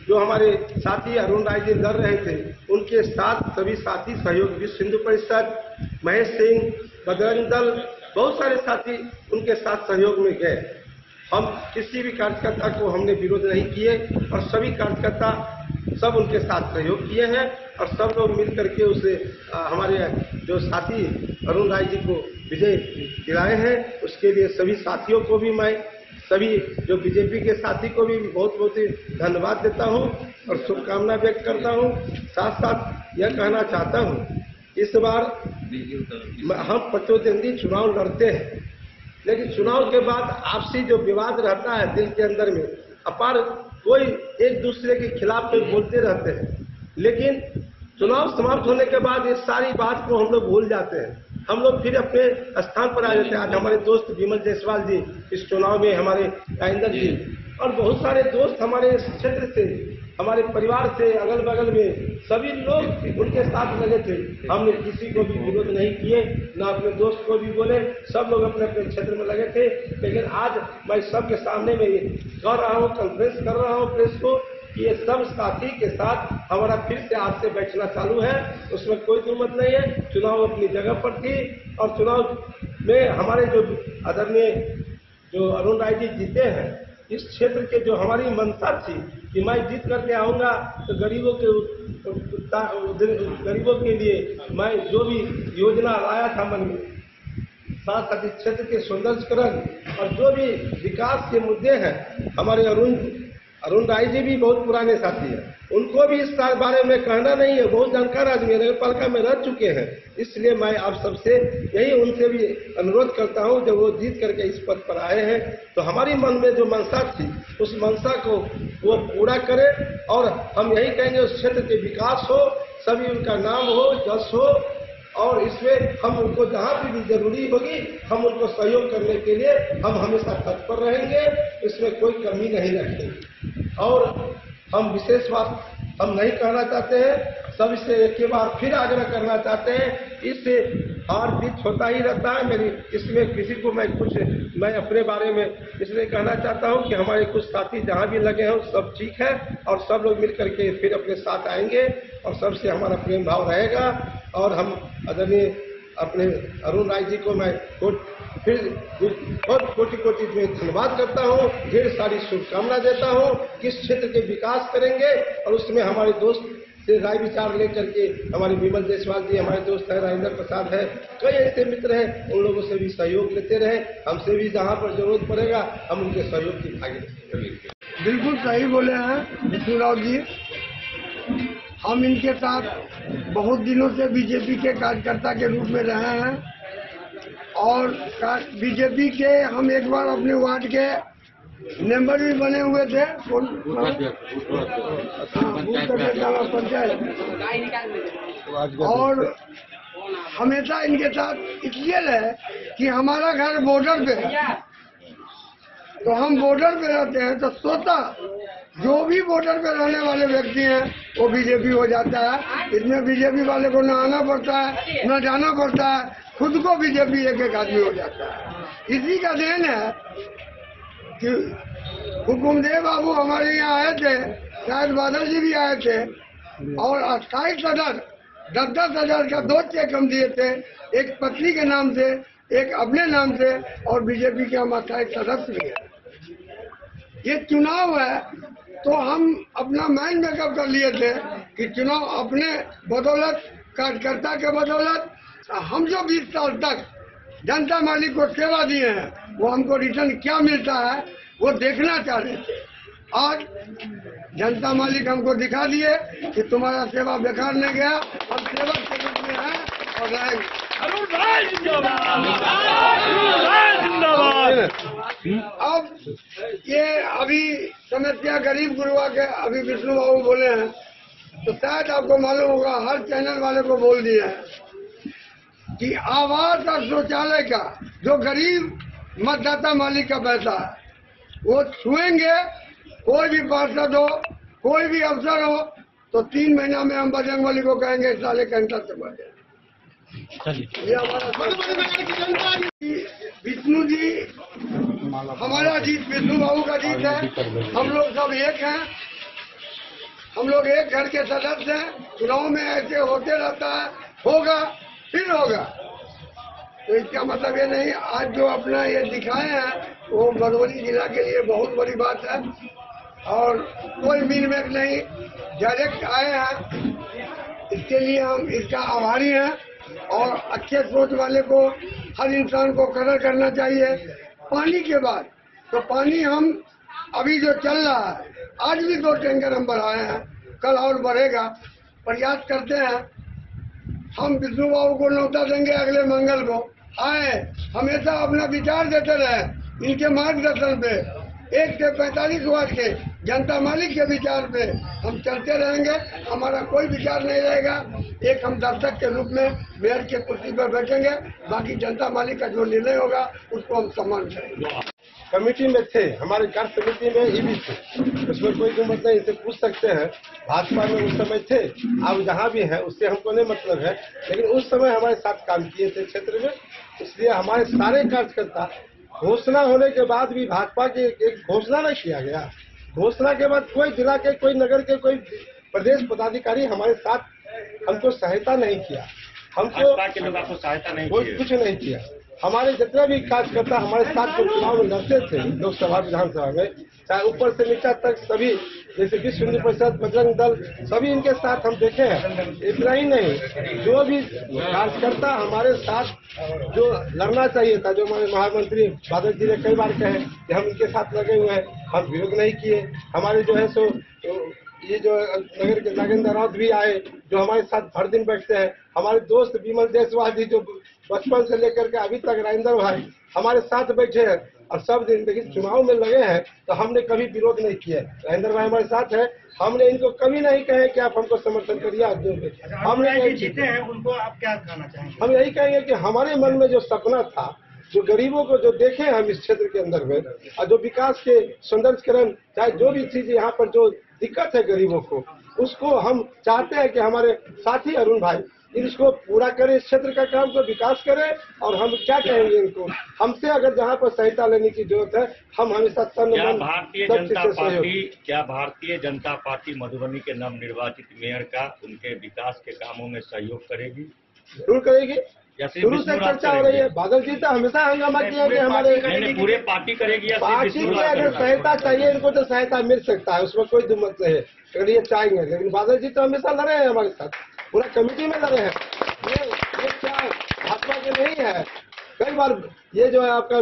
जो हमारे साथी अरुण राय जी लड़ रहे थे, उनके साथ सभी साथी सहयोग, विश्व हिंदू परिषद, महेश सिंह, बजरंग दल, बहुत सारे साथी उनके साथ सहयोग में गए। हम किसी भी कार्यकर्ता को हमने विरोध नहीं किए और सभी कार्यकर्ता सब उनके साथ सहयोग किए हैं और सब लोग मिल करके उसे हमारे जो साथी अरुण राय जी को विजय दिलाए हैं, उसके लिए सभी साथियों को भी, मैं सभी जो बीजेपी के साथी को भी बहुत बहुत ही धन्यवाद देता हूं और शुभकामना व्यक्त करता हूं। साथ साथ यह कहना चाहता हूं, इस बार हम प्रतिद्वंदी चुनाव लड़ते हैं, लेकिन चुनाव के बाद आपसी जो विवाद रहता है दिल के अंदर में, अपार कोई एक दूसरे के खिलाफ कोई बोलते रहते हैं, लेकिन चुनाव समाप्त होने के बाद ये सारी बात को हम लोग भूल जाते हैं। हम लोग फिर अपने स्थान पर आ जाते हैं। आज हमारे दोस्त विमल जायसवाल जी इस चुनाव में, हमारे राजेंद्र जी और बहुत सारे दोस्त हमारे इस क्षेत्र से, हमारे परिवार से, अगल बगल में सभी लोग उनके साथ लगे थे। हमने किसी को भी विरोध नहीं किए, न अपने दोस्त को भी बोले, सब लोग अपने अपने क्षेत्र में लगे थे। लेकिन आज मैं सबके सामने में कर रहा हूँ, कॉन्फ्रेंस कर रहा हूँ प्रेस को, कि ये सब साथी के साथ हमारा फिर से आज से बैठना चालू है, उसमें कोई दुमत नहीं है। चुनाव अपनी जगह पर थी और चुनाव में हमारे जो आदरणीय जो अरुण राय जी जीते हैं, इस क्षेत्र के जो हमारी मंशा थी कि मैं जीत करके आऊंगा तो गरीबों के लिए मैं जो भी योजना लाया था मन में, साथ साथ इस क्षेत्र के सौंदर्यकरण और जो भी विकास के मुद्दे हैं, हमारे अरुण राय जी भी बहुत पुराने साथी हैं, उनको भी इस बारे में कहना नहीं है, बहुत जानकार आदमी नगर पालिका में रह चुके हैं। इसलिए मैं आप सबसे यही उनसे भी अनुरोध करता हूं, जब वो जीत करके इस पद पर आए हैं तो हमारी मन में जो मंशा थी उस मंशा को वो पूरा करें और हम यही कहेंगे उस क्षेत्र के विकास हो, सभी उनका नाम हो, जस हो, और इसमें हम उनको जहाँ भी जरूरी होगी हम उनको सहयोग करने के लिए हम हमेशा तत्पर रहेंगे, इसमें कोई कमी नहीं रखेंगे। और हम विशेष बात हम नहीं कहना चाहते हैं, सबसे एक बार फिर आग्रह करना चाहते हैं, इससे हार जीत होता ही रहता है। मेरी इसमें किसी को मैं अपने बारे में इसलिए कहना चाहता हूं कि हमारे कुछ साथी जहां भी लगे हैं सब ठीक है और सब लोग मिल करके फिर अपने साथ आएंगे और सबसे हमारा प्रेम भाव रहेगा। और हम आदरणीय अपने अरुण राय जी को मैं फिर बहुत कोटि में धन्यवाद करता हूं, ढेर सारी शुभकामना देता हूं कि इस क्षेत्र के विकास करेंगे और उसमें हमारे दोस्त से राय विचार लेकर के हमारे विमल जायसवाल जी हमारे दोस्त है, राजेंद्र प्रसाद है, कई ऐसे मित्र हैं, उन लोगों से भी सहयोग लेते रहे। हमसे भी जहां पर जरूरत पड़ेगा हम उनके सहयोग की भागीदारी करेंगे। बिल्कुल सही बोले हैं विष्णुराव जी। हम इनके साथ बहुत दिनों से बीजेपी के कार्यकर्ता के रूप में रहे हैं और बीजेपी के हम एक बार अपने वार्ड के मेंबर भी बने हुए थे। पंचायत और हमेशा इनके साथ इसलिए रहे कि हमारा घर बॉर्डर पे है, तो हम बॉर्डर पे रहते हैं तो स्वतः जो भी बॉर्डर पे रहने वाले व्यक्ति हैं वो बीजेपी हो जाता है। इसमें बीजेपी वाले को न आना पड़ता है न जाना पड़ता है, खुद को बीजेपी एक आदमी हो जाता है। इसी का देन है कि हुकुमदेव बाबू हमारे यहाँ आए थे, शायद बादल जी भी आए थे और 28,000 10,000 का 2 चेक हम दिए थे, एक पत्नी के नाम से एक अपने नाम से और बीजेपी के हम 28 सदस्य भी हैं। ये चुनाव है तो हम अपना माइंड मेकअप कर लिए थे कि चुनाव अपने बदौलत कार्यकर्ता के बदौलत हम जो 20 साल तक जनता मालिक को सेवा दिए हैं वो हमको रिटर्न क्या मिलता है वो देखना चाह रहे थे। आज जनता मालिक हमको दिखा दिए कि तुम्हारा सेवा बेकार नहीं गया, हम सेवक के रूप में हैं और रहेंगे। अब ये अभी समस्या गरीब गुरुआ के अभी विष्णु बाबू बोले हैं तो शायद आपको मालूम होगा, हर चैनल वाले को बोल दिया है कि आवास और शौचालय का जो गरीब मतदाता मालिक का पैसा है वो छुएंगे, कोई भी पार्षद हो कोई भी अफसर हो तो 3 महीना में हम बजरंगबली को कहेंगे साले कैंटर से बढ़े। ये हमारा विष्णु जी हमारा जीत विष्णु बाबू का जीत है। हम लोग सब एक हैं, हम लोग एक घर के सदस्य हैं। चुनाव में ऐसे होते रहता है, होगा फिर होगा, तो इसका मतलब ये नहीं आज जो अपना ये दिखाए हैं वो मधुबनी जिला के लिए बहुत बड़ी बात है और कोई मिलमेक नहीं, डायरेक्ट आए हैं। इसके लिए हम इसका आभारी हैं और अच्छे सोच वाले को हर इंसान को कदर करना चाहिए। पानी के बाद तो पानी हम अभी जो चल रहा है आज भी 2 टैंकर हम बढ़ाए हैं, कल और बढ़ेगा, प्रयास करते हैं। हम विष्णु बाबू को न्योता देंगे अगले मंगल को आए, हमेशा अपना विचार देते रहे इनके मार्गदर्शन पे। 1 से 45 वार्ड के जनता मालिक के विचार पे हम चलते रहेंगे, हमारा कोई विचार नहीं रहेगा। एक हम दर्शक के रूप में मेयर के कुर्सी पर बैठेंगे, बाकी जनता मालिक का जो निर्णय होगा उसको हम सम्मान करेंगे। कमेटी में थे, हमारे कार्य समिति में ही भी थे, उसमें कोई भी मतलब इसे पूछ सकते हैं। भाजपा में उस समय थे, अब जहाँ भी हैं उससे हमको नहीं मतलब है, लेकिन उस समय हमारे साथ काम किए थे क्षेत्र में, इसलिए हमारे सारे कार्यकर्ता घोषणा होने के बाद भी भाजपा की एक घोषणा नहीं किया गया। घोषणा के बाद कोई जिला के कोई नगर के कोई प्रदेश पदाधिकारी हमारे साथ हमको सहायता नहीं किया, हमको के लोग आपको सहायता नहीं कोई कुछ नहीं किया। हमारे जितने भी कार्यकर्ता हमारे साथ जो चुनाव में लड़ते थे लोकसभा विधानसभा में, चाहे ऊपर से नीचा तक सभी, जैसे विश्व हिंदू परिषद, बजरंग दल, सभी इनके साथ हम देखे हैं। इतना ही नहीं, जो भी कार्यकर्ता हमारे साथ जो लड़ना चाहिए था, जो हमारे महामंत्री बादल जी ने कई बार कहे कि हम इनके साथ लगे हुए हैं, हम विरोध नहीं किए। हमारे जो है सो ये जो नगर के नागेंद्र राउत भी आए जो हमारे साथ हर दिन बैठते हैं। हमारे दोस्त विमल जायसवाल जी जो बचपन से लेकर के अभी तक राजेंद्र भाई हमारे साथ बैठे हैं और सब दिन देखिए चुनाव में लगे हैं, तो हमने कभी विरोध नहीं किया। राजेंद्र भाई हमारे साथ है, हमने इनको कभी नहीं कहे कि आप हमको समर्थन करिए। हमने जीते हैं उनको आप क्या कहना चाहेंगे? हम यही कहेंगे कि हमारे मन में जो सपना था, जो गरीबों को जो देखे हम इस क्षेत्र के अंदर में, और जो विकास के सौंदर्यकरण, चाहे जो भी चीज यहाँ पर जो दिक्कत है गरीबों को, उसको हम चाहते हैं कि हमारे साथी अरुण भाई इसको पूरा करें, इस क्षेत्र का काम को विकास करें। और हम क्या कहेंगे इनको, हमसे अगर जहाँ पर सहायता लेने की जरूरत है, हम हमेशा तन मन क्या भारतीय जनता पार्टी मधुबनी के नवनिर्वाचित मेयर का उनके विकास के कामों में सहयोग करेगी? जरूर करेगी। शुरू से चर्चा हो रही है। बादल जी तो हमेशा हंगामा किया कि हमारे पूरे पार्टी करेगी या पार्टी की अगर सहायता चाहिए इनको तो सहायता मिल सकता है, उसमें कोई दुमत नहीं है, अगर ये चाहेंगे। लेकिन बादल जी तो हमेशा लड़े हैं हमारे साथ, पूरा कमेटी में लड़े हैं। ये क्या भाजपा के नहीं है। कई बार ये जो है आपका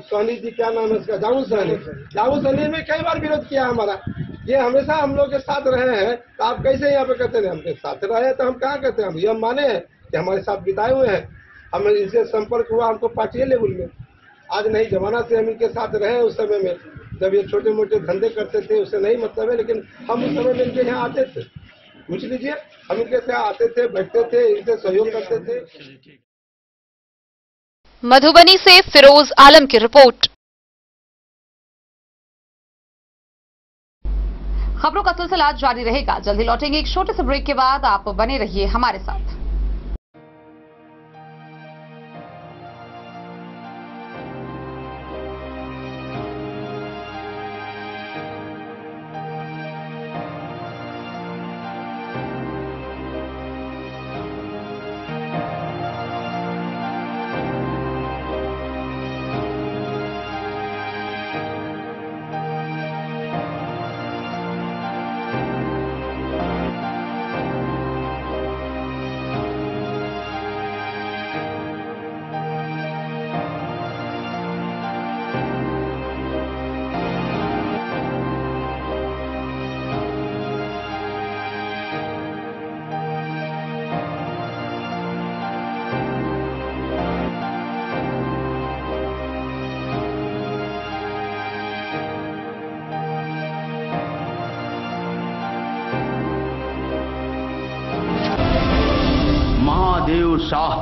सहनी जी, क्या नाम है इसका, जामू सहनी में कई बार विरोध किया हमारा। ये हमेशा हम लोग के साथ रहे हैं, तो आप कैसे यहाँ पे कहते हैं हमके साथ रहे, तो हम कहाँ कहते हैं, ये हम माने हैं कि हमारे साथ बिताए हुए हैं। हमें इनसे संपर्क हुआ हमको पार्टी लेवल में, आज नहीं, जमाना से हम इनके साथ रहे। उस समय में जब ये छोटे मोटे धंधे करते थे उससे नहीं मतलब है, लेकिन हम उस समय में इनके यहाँ आते थे, पूछ लीजिए, हम इनके यहाँ आते थे, बैठते थे, इनसे सहयोग करते थे। मधुबनी से फिरोज आलम की रिपोर्ट। खबरों का सिलसिला जारी रहेगा। जल्दी लौटेंगे एक छोटे से ब्रेक के बाद, आप बने रहिए हमारे साथ। महादेव शाह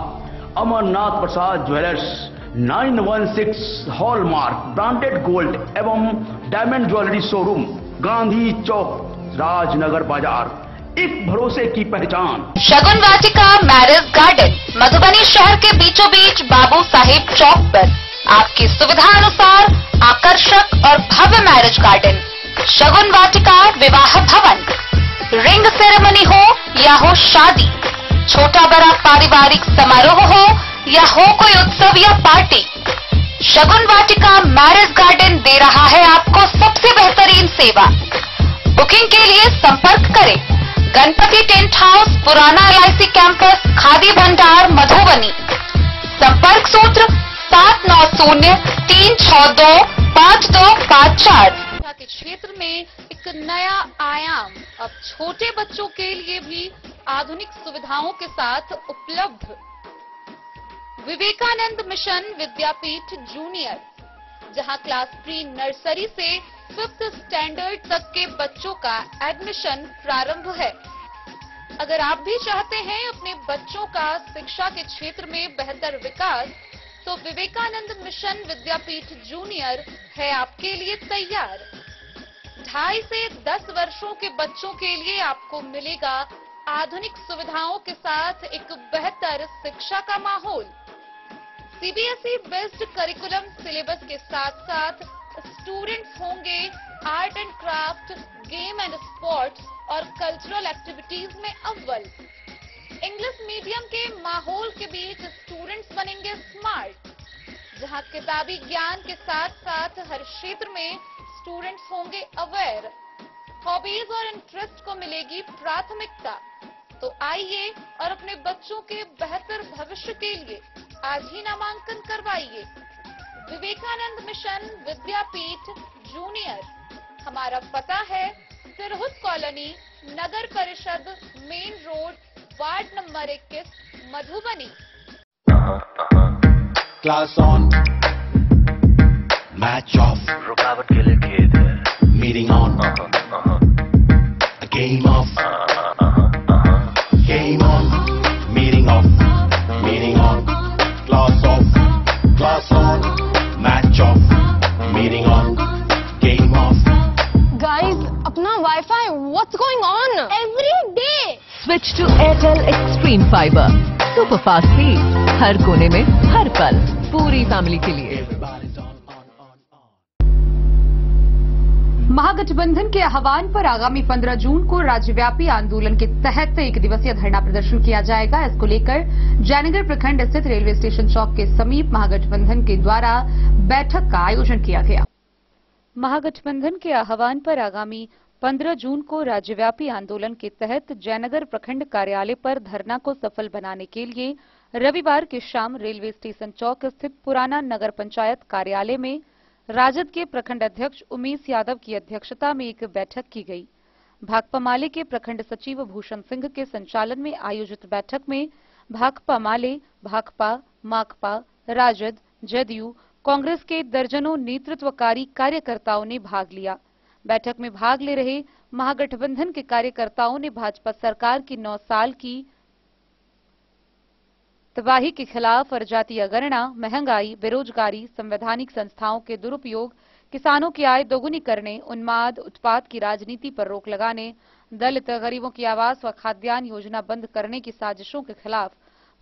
अमरनाथ प्रसाद ज्वेलर्स 916 हॉलमार्क ब्रांडेड गोल्ड एवं डायमंड ज्वेलरी शोरूम, गांधी चौक, राजनगर बाजार, एक भरोसे की पहचान। शगुन वाटिका मैरिज गार्डन मधुबनी शहर के बीचों बीच बाबू साहेब चौक पर आपकी सुविधा अनुसार आकर्षक और भव्य मैरिज गार्डन। शगुन वाटिका विवाह भवन, रिंग सेरेमनी हो या हो शादी, छोटा बड़ा पारिवारिक समारोह हो या हो कोई उत्सव या पार्टी, शगुन वाटिका मैरिज गार्डन दे रहा है आपको सबसे बेहतरीन सेवा। बुकिंग के लिए संपर्क करें गणपति टेंट हाउस, पुराना LIC कैंपस, खादी भंडार, मधुबनी। संपर्क सूत्र 7903625254। के क्षेत्र में एक नया आयाम अब छोटे बच्चों के लिए भी आधुनिक सुविधाओं के साथ उपलब्ध। विवेकानंद मिशन विद्यापीठ जूनियर, जहां क्लास प्री नर्सरी से 5th स्टैंडर्ड तक के बच्चों का एडमिशन प्रारंभ है। अगर आप भी चाहते हैं अपने बच्चों का शिक्षा के क्षेत्र में बेहतर विकास, तो विवेकानंद मिशन विद्यापीठ जूनियर है आपके लिए तैयार। 2.5 से 10 वर्षों के बच्चों के लिए आपको मिलेगा आधुनिक सुविधाओं के साथ एक बेहतर शिक्षा का माहौल। CBSE बेस्ड करिकुलम सिलेबस के साथ साथ स्टूडेंट्स होंगे art and craft, game and sports और कल्चरल एक्टिविटीज में अव्वल। इंग्लिश मीडियम के माहौल के बीच स्टूडेंट्स बनेंगे स्मार्ट, जहां किताबी ज्ञान के साथ साथ हर क्षेत्र में स्टूडेंट्स होंगे अवेयर। हॉबीज और इंटरेस्ट को मिलेगी प्राथमिकता। तो आइए और अपने बच्चों के बेहतर भविष्य के लिए आज ही नामांकन करवाइए। विवेकानंद मिशन विद्यापीठ जूनियर, हमारा पता है तिरहुत कॉलोनी, नगर परिषद, main road, ward number 21, Madhubani. Class on, match of, रुकावट के लिए खेद है, meeting on, game of, game on, meeting of, meeting on, class on, match of, meeting on, game of. Guys, अपना wifi, what's going on? Every day. Switch to Airtel Extreme Fiber. Super fast speed, हर कोने में हर पल, पूरी फैमिली के लिए। महागठबंधन के आह्वान पर आगामी 15 जून को राज्यव्यापी आंदोलन के तहत एक दिवसीय धरना प्रदर्शन किया जाएगा। इसको लेकर जयनगर प्रखंड स्थित रेलवे स्टेशन चौक के समीप महागठबंधन के द्वारा बैठक का आयोजन किया गया। महागठबंधन के आह्वान पर आगामी 15 जून को राज्यव्यापी आंदोलन के तहत जयनगर प्रखंड कार्यालय पर धरना को सफल बनाने के लिए रविवार की शाम रेलवे स्टेशन चौक स्थित पुराना नगर पंचायत कार्यालय में राजद के प्रखंड अध्यक्ष उमेश यादव की अध्यक्षता में एक बैठक की गई। भाकपा माले के प्रखंड सचिव भूषण सिंह के संचालन में आयोजित बैठक में भाकपा माले, भाकपा, माकपा, राजद, जदयू, कांग्रेस के दर्जनों नेतृत्वकारी कार्यकर्ताओं ने भाग लिया। बैठक में भाग ले रहे महागठबंधन के कार्यकर्ताओं ने भाजपा सरकार की 9 साल की तबाही के खिलाफ और जातीय गणना, महंगाई, बेरोजगारी, संवैधानिक संस्थाओं के दुरुपयोग, किसानों की आय दोगुनी करने, उन्माद, उत्पाद की राजनीति पर रोक लगाने, दलित गरीबों की आवास व खाद्यान्न योजना बंद करने की साजिशों के खिलाफ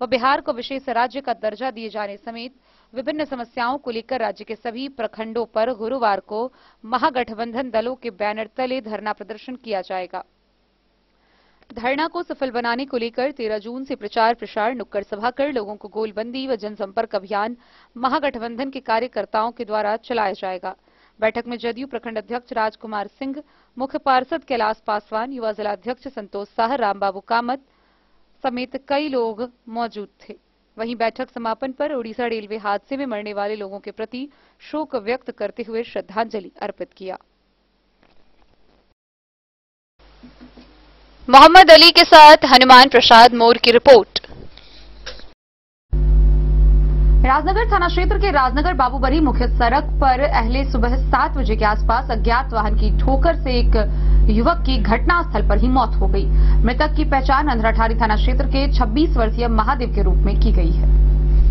व बिहार को विशेष राज्य का दर्जा दिए जाने समेत विभिन्न समस्याओं को लेकर राज्य के सभी प्रखंडों पर गुरुवार को महागठबंधन दलों के बैनर तले धरना प्रदर्शन किया जाएगा। धरना को सफल बनाने को लेकर 13 जून से प्रचार प्रसार, नुक्कड़ सभा कर लोगों को गोलबंदी व जनसंपर्क अभियान महागठबंधन के कार्यकर्ताओं के द्वारा चलाया जाएगा। बैठक में जदयू प्रखंड अध्यक्ष राजकुमार सिंह, मुख्य पार्षद कैलाश पासवान, युवा जिलाध्यक्ष संतोष शाह, रामबाबू कामत समेत कई लोग मौजूद थे। वहीं बैठक समापन पर ओडिशा रेलवे हादसे में मरने वाले लोगों के प्रति शोक व्यक्त करते हुए श्रद्धांजलि अर्पित किया। मोहम्मद अली के साथ हनुमान प्रसाद मोर की रिपोर्ट। राजनगर थाना क्षेत्र के राजनगर बाबूबरी मुख्य सड़क पर अहले सुबह 7 बजे के आसपास अज्ञात वाहन की ठोकर से एक युवक की घटनास्थल पर ही मौत हो गई। मृतक की पहचान अंधराठारी थाना क्षेत्र के 26 वर्षीय महादेव के रूप में की गई है।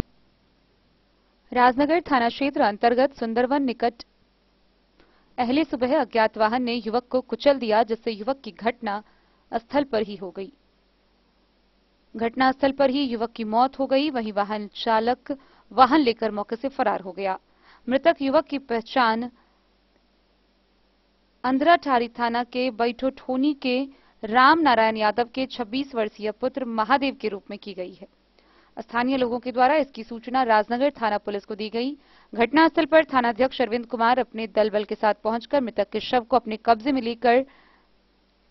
राजनगर थाना क्षेत्र अंतर्गत सुंदरवन निकट अहले सुबह अज्ञात वाहन ने युवक को कुचल दिया, जिससे युवक की घटना स्थल पर ही हो गई। घटनास्थल पर ही युवक की मौत हो गई। वहीं वाहन चालक वाहन लेकर मौके से फरार हो गया। मृतक युवक की पहचान अंधराठारी थाना के बैठोठोनी के राम नारायण यादव के 26 वर्षीय पुत्र महादेव के रूप में की गई है। स्थानीय लोगों के द्वारा इसकी सूचना राजनगर थाना पुलिस को दी गई। घटनास्थल पर थानाध्यक्ष अरविंद कुमार अपने दल बल के साथ पहुंचकर मृतक के शव को अपने कब्जे में लेकर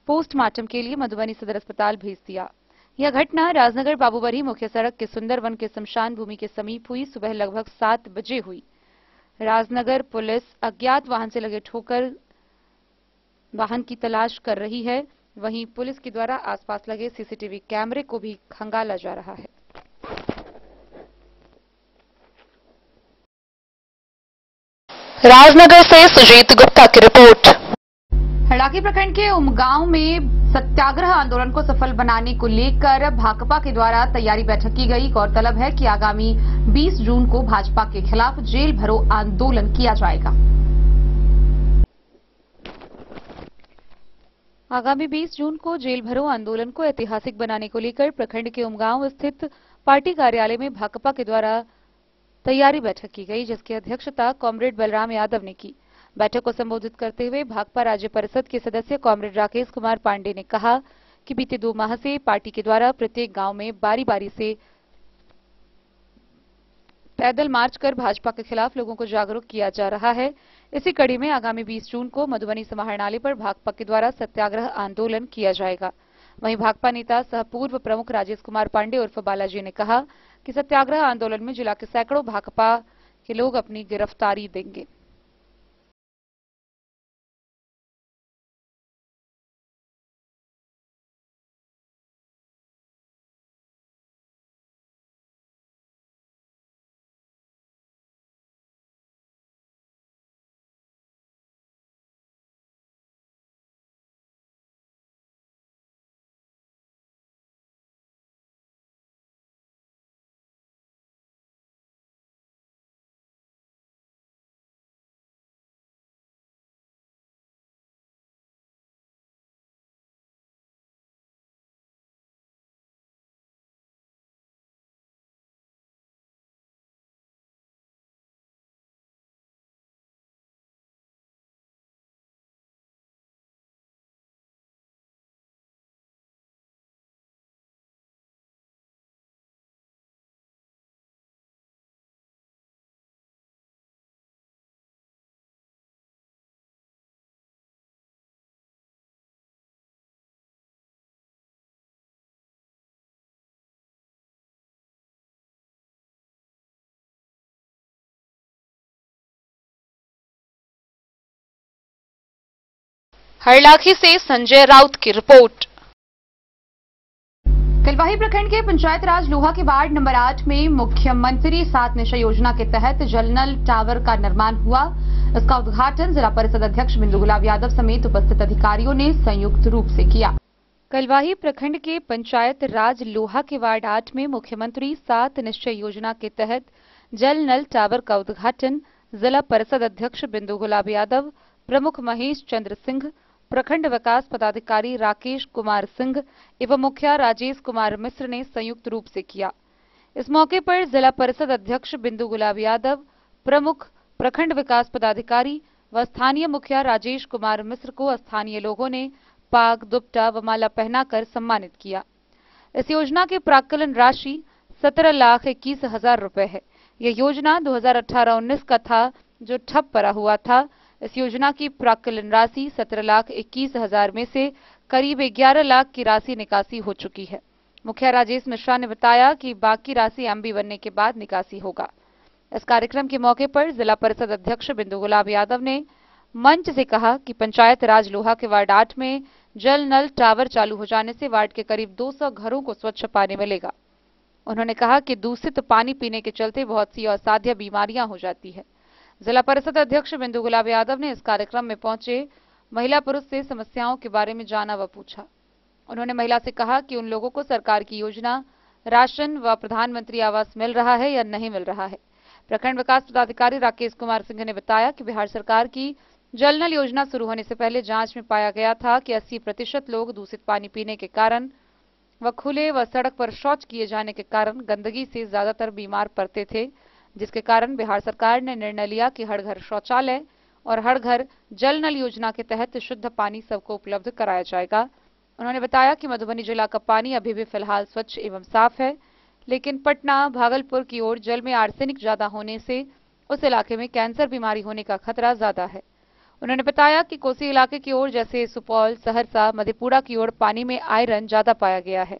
पोस्टमार्टम के लिए मधुबनी सदर अस्पताल भेज दिया। यह घटना राजनगर बाबूबरी मुख्य सड़क के सुंदरवन के शमशान भूमि के समीप हुई। सुबह लगभग 7 बजे हुई। राजनगर पुलिस अज्ञात वाहन से लगे ठोकर वाहन की तलाश कर रही है। वहीं पुलिस के द्वारा आसपास लगे सीसीटीवी कैमरे को भी खंगाला जा रहा है। राजनगर से सुजीत गुप्ता की रिपोर्ट। हड़ाकी प्रखंड के उमगांव में सत्याग्रह आंदोलन को सफल बनाने को लेकर भाकपा के द्वारा तैयारी बैठक की गई। गौरतलब है कि आगामी 20 जून को भाजपा के खिलाफ जेल भरो आंदोलन किया जाएगा। आगामी 20 जून को जेल भरो आंदोलन को ऐतिहासिक बनाने को लेकर प्रखंड के उमगांव स्थित पार्टी कार्यालय में भाकपा के द्वारा तैयारी बैठक की गई, जिसकी अध्यक्षता कॉमरेड बलराम यादव ने की। बैठक को संबोधित करते हुए भाकपा राज्य परिषद के सदस्य कॉमरेड राकेश कुमार पांडे ने कहा कि बीते 2 माह से पार्टी के द्वारा प्रत्येक गांव में बारी बारी से पैदल मार्च कर भाजपा के खिलाफ लोगों को जागरूक किया जा रहा है। इसी कड़ी में आगामी 20 जून को मधुबनी समाहरणालय पर भाकपा के द्वारा सत्याग्रह आंदोलन किया जाएगा। वहीं भाकपा नेता सह पूर्व प्रमुख राजेश कुमार पांडे उर्फ बालाजी ने कहा कि सत्याग्रह आंदोलन में जिला के सैकड़ों भाकपा के लोग अपनी गिरफ्तारी देंगे। हरलाखी से संजय राउत की रिपोर्ट। कलवाही प्रखंड के पंचायत राज लोहा के वार्ड नंबर 8 में मुख्यमंत्री 7 निश्चय योजना के तहत जल नल टावर का निर्माण हुआ। इसका उद्घाटन जिला परिषद अध्यक्ष बिंदु गुलाब यादव समेत उपस्थित अधिकारियों ने संयुक्त रूप से किया। कलवाही प्रखंड के पंचायत राज लोहा के वार्ड 8 में मुख्यमंत्री 7 निश्चय योजना के तहत जल नल टावर का उद्घाटन जिला परिषद अध्यक्ष बिंदु गुलाब यादव, प्रमुख महेश चंद्र सिंह, प्रखंड विकास पदाधिकारी राकेश कुमार सिंह एवं मुखिया राजेश कुमार मिश्र ने संयुक्त रूप से किया। इस मौके पर जिला परिषद अध्यक्ष बिंदु गुलाब यादव, प्रमुख प्रखंड विकास पदाधिकारी व स्थानीय मुखिया राजेश कुमार मिश्र को स्थानीय लोगों ने पाग, दुपट्टा व माला पहनाकर सम्मानित किया। इस योजना की प्राक्कलन राशि 17,21,000 रुपए है। यह योजना 2018-19 का था जो ठप पड़ा हुआ था। इस योजना की प्राक्कलन राशि 17,21,000 में से करीब 11 लाख की राशि निकासी हो चुकी है। मुखिया राजेश मिश्रा ने बताया कि बाकी राशि एमबी बनने के बाद निकासी होगा। इस कार्यक्रम के मौके पर जिला परिषद अध्यक्ष बिंदु गुलाब यादव ने मंच से कहा कि पंचायत राज लोहा के वार्ड 8 में जल नल टावर चालू हो जाने से वार्ड के करीब 200 घरों को स्वच्छ पानी मिलेगा। उन्होंने कहा कि दूषित पानी पीने के चलते बहुत सी असाध्य बीमारियां हो जाती है। जिला परिषद अध्यक्ष बिंदु गुलाब यादव ने इस कार्यक्रम में पहुंचे महिला पुरुष से समस्याओं के बारे में जाना व पूछा। उन्होंने महिला से कहा कि उन लोगों को सरकार की योजना, राशन व प्रधानमंत्री आवास मिल रहा है या नहीं मिल रहा है। प्रखंड विकास पदाधिकारी राकेश कुमार सिंह ने बताया कि बिहार सरकार की जल नल योजना शुरू होने से पहले जांच में पाया गया था कि 80% लोग दूषित पानी पीने के कारण व खुले व सड़क पर शौच किए जाने के कारण गंदगी से ज्यादातर बीमार पड़ते थे, जिसके कारण बिहार सरकार ने निर्णय लिया कि हर घर शौचालय और हर घर जल नल योजना के तहत शुद्ध पानी सबको उपलब्ध कराया जाएगा। उन्होंने बताया कि मधुबनी जिला का पानी अभी भी फिलहाल स्वच्छ एवं साफ है, लेकिन पटना, भागलपुर की ओर जल में आर्सेनिक ज्यादा होने से उस इलाके में कैंसर बीमारी होने का खतरा ज्यादा है। उन्होंने बताया कि कोसी इलाके की ओर जैसे सुपौल, सहरसा, मधेपुरा की ओर पानी में आयरन ज्यादा पाया गया है।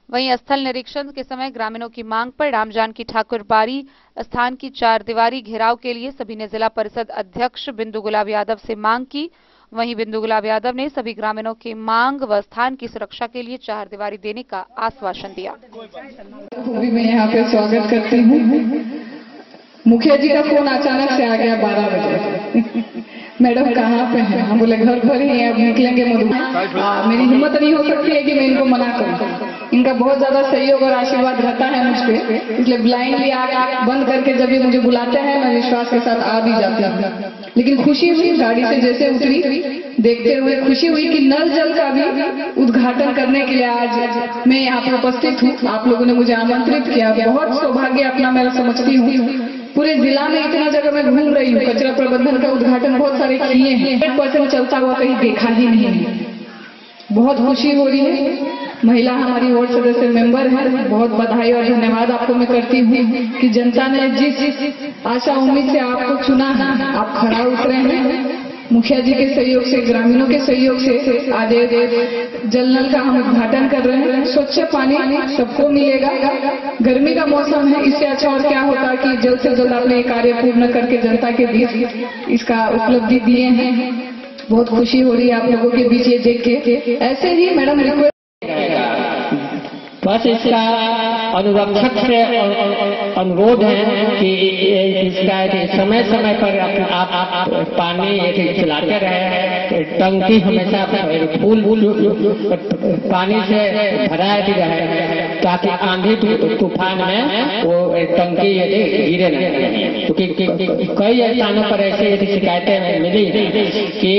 वहीं स्थल निरीक्षण के समय ग्रामीणों की मांग पर राम जानकी ठाकुर बारी स्थान की 4 दीवारी घेराव के लिए सभी ने जिला परिषद अध्यक्ष बिंदु गुलाब यादव से मांग की। वहीं बिंदु गुलाब यादव ने सभी ग्रामीणों की मांग व स्थान की सुरक्षा के लिए 4 दीवारी देने का आश्वासन दिया। मैं यहाँ पे स्वागत करती हूँ। मुखिया जी का फोन अचानक से आ गया 12 बजे। मैडम कहाँ पे हैं? हम बोले घर पर ही अब निकलेंगे मधुबनी। मेरी हिम्मत नहीं हो सकती है कि मैं इनको मना करूँ। इनका बहुत ज्यादा सहयोग और आशीर्वाद रहता है मुझ पे, इसलिए ब्लाइंडली आग बंद करके जब ये मुझे बुलाते हैं मैं विश्वास के साथ आ भी जाती हूँ। लेकिन खुशी हुई गाड़ी से जैसे उतरी, देखते हुए खुशी हुई कि नल जल का भी उद्घाटन करने के लिए आज मैं यहाँ पे उपस्थित हूँ। आप लोगों ने मुझे आमंत्रित किया, बहुत सौभाग्य अपना मैं समझती हूँ। पूरे जिला में इतना जगह मैं घूम रही हूँ, कचरा प्रबंधन का उद्घाटन बहुत सारे किए हैं, 100% चलता हुआ कहीं देखा ही नहीं है। बहुत खुशी हो रही है। महिला हमारी वार्ड सदस्य मेंबर है, बहुत बधाई और धन्यवाद आपको मैं करती हूँ कि जनता ने जिस आशा उम्मीद से आपको चुना, आप खड़ा उतरे हैं। मुखिया जी के सहयोग से, ग्रामीणों के सहयोग से आज जल नल का हम उद्घाटन कर रहे हैं। स्वच्छ पानी सबको मिलेगा। गर्मी का मौसम है, इससे अच्छा और क्या होता कि जल्द से जल्द आपने ये कार्य पूर्ण करके जनता के बीच इसका उपलब्धि दिए हैं। बहुत खुशी हो रही है आप लोगों के बीच ये देख के। ऐसे ही मैडम रिक्वेस्ट बस इसका अनुरक्षक से अनुरोध है कि इसका समय समय पर आप पानी खिलाते रहे। टंकी हमेशा फूल पानी से भराती रहे ताकि आंधी तूफान में वो टंकी गिरे नहीं। क्योंकि कई स्थानों पर ऐसी शिकायतें मिली कि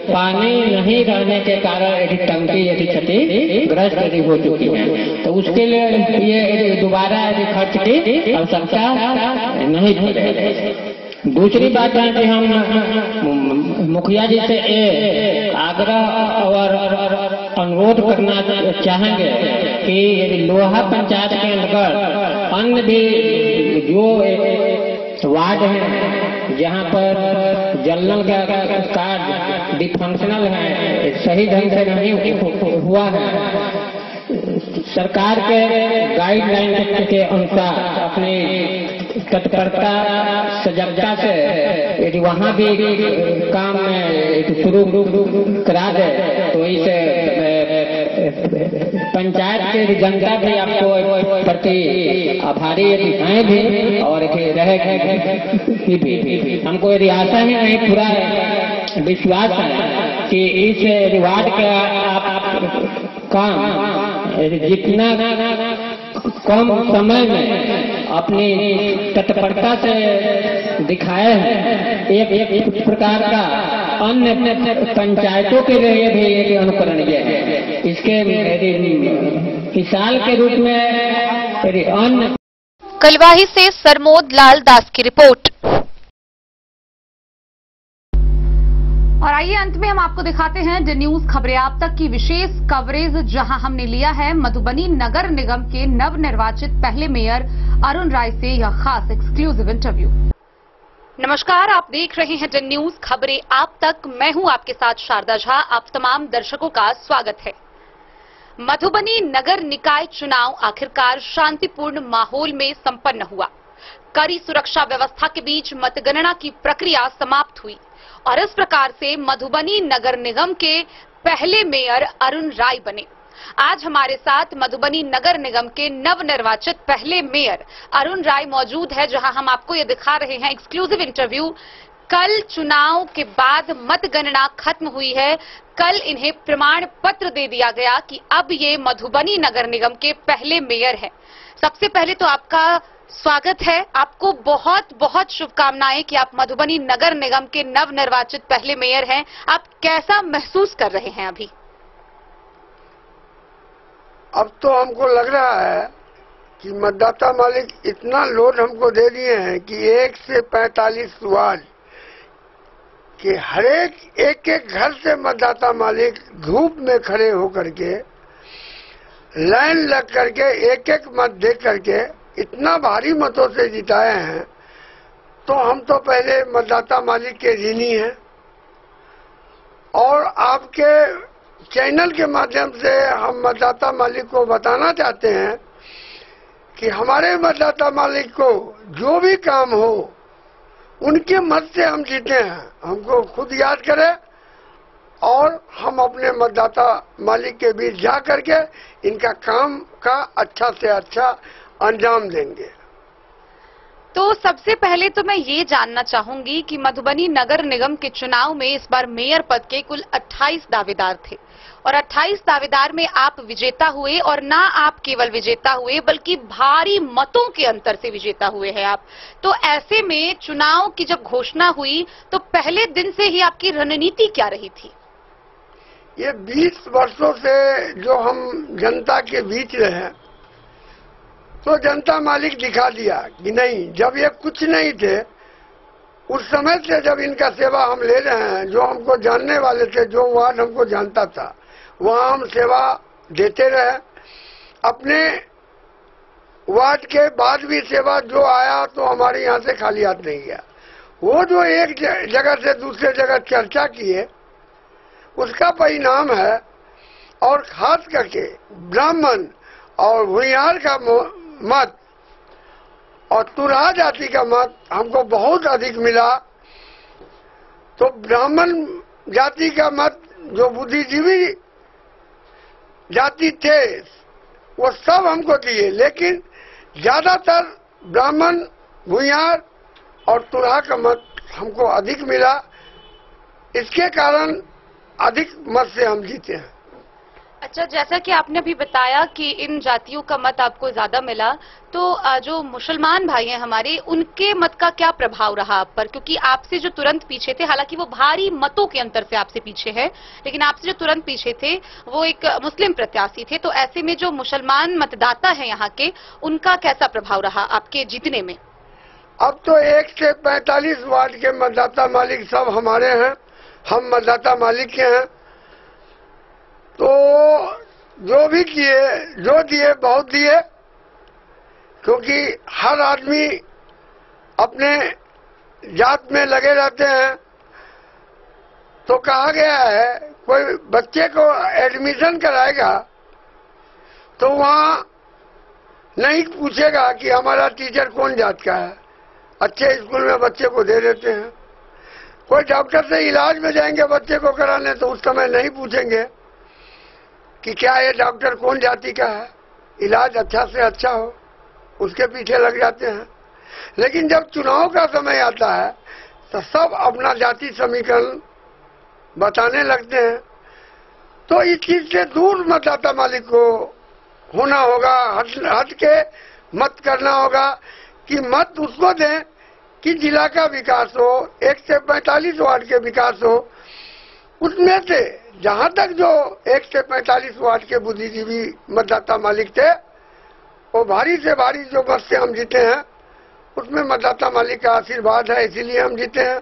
पानी नहीं रहने के कारण टंकी क्षतिग्रस्त हो चुकी है। तो उसके लिए ये दोबारा खर्च की आवश्यकता नहीं है। दूसरी बात है कि हम मुखिया जी से आग्रह और अनुरोध करना चाहेंगे कि लोहा पंचायत के अंतर्गत अन्य भी जो वार्ड है जहाँ पर जल नल का कार्ड डिफंक्शनल है, सही ढंग से नहीं हुआ है, सरकार के गाइडलाइन के अनुसार अपनी तत्परता सजगता से यदि वहाँ भी काम शुरू करा दे तो इसे पंचायत के जनता भी आपको प्रति आभारी यदि हैं भी और रहेगी भी। हमको यदि आशा ही नहीं, पूरा विश्वास है कि इस रिवार्ड का आप काम जितना कम समय में अपनी तत्परता से दिखाए हैं, एक प्रकार का अन्य पंचायतों के लिए भी एक अनुकरणीय है। इसके मिसाल के रूप में अन्य। कलवाही से सरमोद लाल दास की रिपोर्ट। और आइए अंत में हम आपको दिखाते हैं डी न्यूज खबरें आप तक की विशेष कवरेज, जहां हमने लिया है मधुबनी नगर निगम के नवनिर्वाचित पहले मेयर अरुण राय से यह खास एक्सक्लूसिव इंटरव्यू। नमस्कार, आप देख रहे हैं डी न्यूज खबरें आप तक। मैं हूं आपके साथ शारदा झा। आप तमाम दर्शकों का स्वागत है। मधुबनी नगर निकाय चुनाव आखिरकार शांतिपूर्ण माहौल में संपन्न हुआ। कड़ी सुरक्षा व्यवस्था के बीच मतगणना की प्रक्रिया समाप्त हुई और इस प्रकार से मधुबनी नगर निगम के पहले मेयर अरुण राय बने। आज हमारे साथ मधुबनी नगर निगम के नवनिर्वाचित पहले मेयर अरुण राय मौजूद है, जहां हम आपको ये दिखा रहे हैं एक्सक्लूसिव इंटरव्यू। कल चुनाव के बाद मतगणना खत्म हुई है। कल इन्हें प्रमाण पत्र दे दिया गया कि अब ये मधुबनी नगर निगम के पहले मेयर हैं। सबसे पहले तो आपका स्वागत है। आपको बहुत बहुत शुभकामनाएं कि आप मधुबनी नगर निगम के नवनिर्वाचित पहले मेयर हैं। आप कैसा महसूस कर रहे हैं अभी? अब तो हमको लग रहा है कि मतदाता मालिक इतना लोड हमको दे दिए हैं कि 1 से 45 वार्ड कि हर एक घर से मतदाता मालिक धूप में खड़े होकर के लाइन लग करके एक मत दे करके इतना भारी मतों से जिताए हैं। तो हम तो पहले मतदाता मालिक के ऋणी हैं और आपके चैनल के माध्यम से हम मतदाता मालिक को बताना चाहते हैं कि हमारे मतदाता मालिक को जो भी काम हो उनके मत से हम जीते हैं। हमको खुद याद करें और हम अपने मतदाता मालिक के बीच जा करके इनका काम का अच्छा से अच्छा अंजाम देंगे। तो सबसे पहले तो मैं ये जानना चाहूंगी कि मधुबनी नगर निगम के चुनाव में इस बार मेयर पद के कुल 28 दावेदार थे और 28 दावेदार में आप विजेता हुए और ना आप केवल विजेता हुए बल्कि भारी मतों के अंतर से विजेता हुए हैं आप। तो ऐसे में चुनाव की जब घोषणा हुई तो पहले दिन से ही आपकी रणनीति क्या रही थी? ये 20 वर्षों से जो हम जनता के बीच रहे तो जनता मालिक दिखा दिया कि नहीं, जब ये कुछ नहीं थे उस समय से जब इनका सेवा हम ले रहे हैं, जो हमको जानने वाले थे, जो वार्ड हमको जानता था वहाँ हम सेवा देते रहे। अपने वार्ड के बाद भी सेवा जो आया तो हमारे यहाँ से खाली हाथ नहीं गया। वो जो एक जगह से दूसरे जगह चर्चा किए उसका परिणाम है। और खास करके ब्राह्मण और भूमिहार का मत और तुराह जाति का मत हमको बहुत अधिक मिला। तो ब्राह्मण जाति का मत जो बुद्धिजीवी जाति थे वो सब हमको दिए, लेकिन ज्यादातर ब्राह्मण भूमिहार और तुराह का मत हमको अधिक मिला। इसके कारण अधिक मत से हम जीते हैं। अच्छा, जैसा कि आपने अभी बताया कि इन जातियों का मत आपको ज्यादा मिला, तो जो मुसलमान भाई हैं हमारे, उनके मत का क्या प्रभाव रहा आप पर? क्योंकि आपसे जो तुरंत पीछे थे, हालांकि वो भारी मतों के अंतर से आपसे पीछे है, लेकिन आपसे जो तुरंत पीछे थे वो एक मुस्लिम प्रत्याशी थे। तो ऐसे में जो मुसलमान मतदाता है यहाँ के, उनका कैसा प्रभाव रहा आपके जीतने में? अब तो 1 से 45 वार्ड के मतदाता मालिक सब हमारे हैं, हम मतदाता मालिक के हैं। तो जो भी किए, जो दिए बहुत दिए, क्योंकि हर आदमी अपने जात में लगे रहते हैं। तो कहा गया है कोई बच्चे को एडमिशन कराएगा तो वहां नहीं पूछेगा कि हमारा टीचर कौन जात का है, अच्छे स्कूल में बच्चे को दे देते हैं। कोई डॉक्टर से इलाज में जाएंगे बच्चे को कराने तो उस समय नहीं पूछेंगे कि क्या ये डॉक्टर कौन जाति का है, इलाज अच्छा से अच्छा हो, उसके पीछे लग जाते हैं। लेकिन जब चुनाव का समय आता है तो सब अपना जाति समीकरण बताने लगते हैं। तो इस चीज से दूर मतदाता मालिक को होना होगा, हट के मत करना होगा कि मत उसको दें कि जिला का विकास हो, 1 से 45 वार्ड के विकास हो। उसमें से जहां तक जो 1 से 45 वार्ड के बुद्धिजीवी मतदाता मालिक थे, वो भारी से भारी जो मत से हम जीते हैं, उसमें मतदाता मालिक का आशीर्वाद है, इसीलिए हम जीते हैं।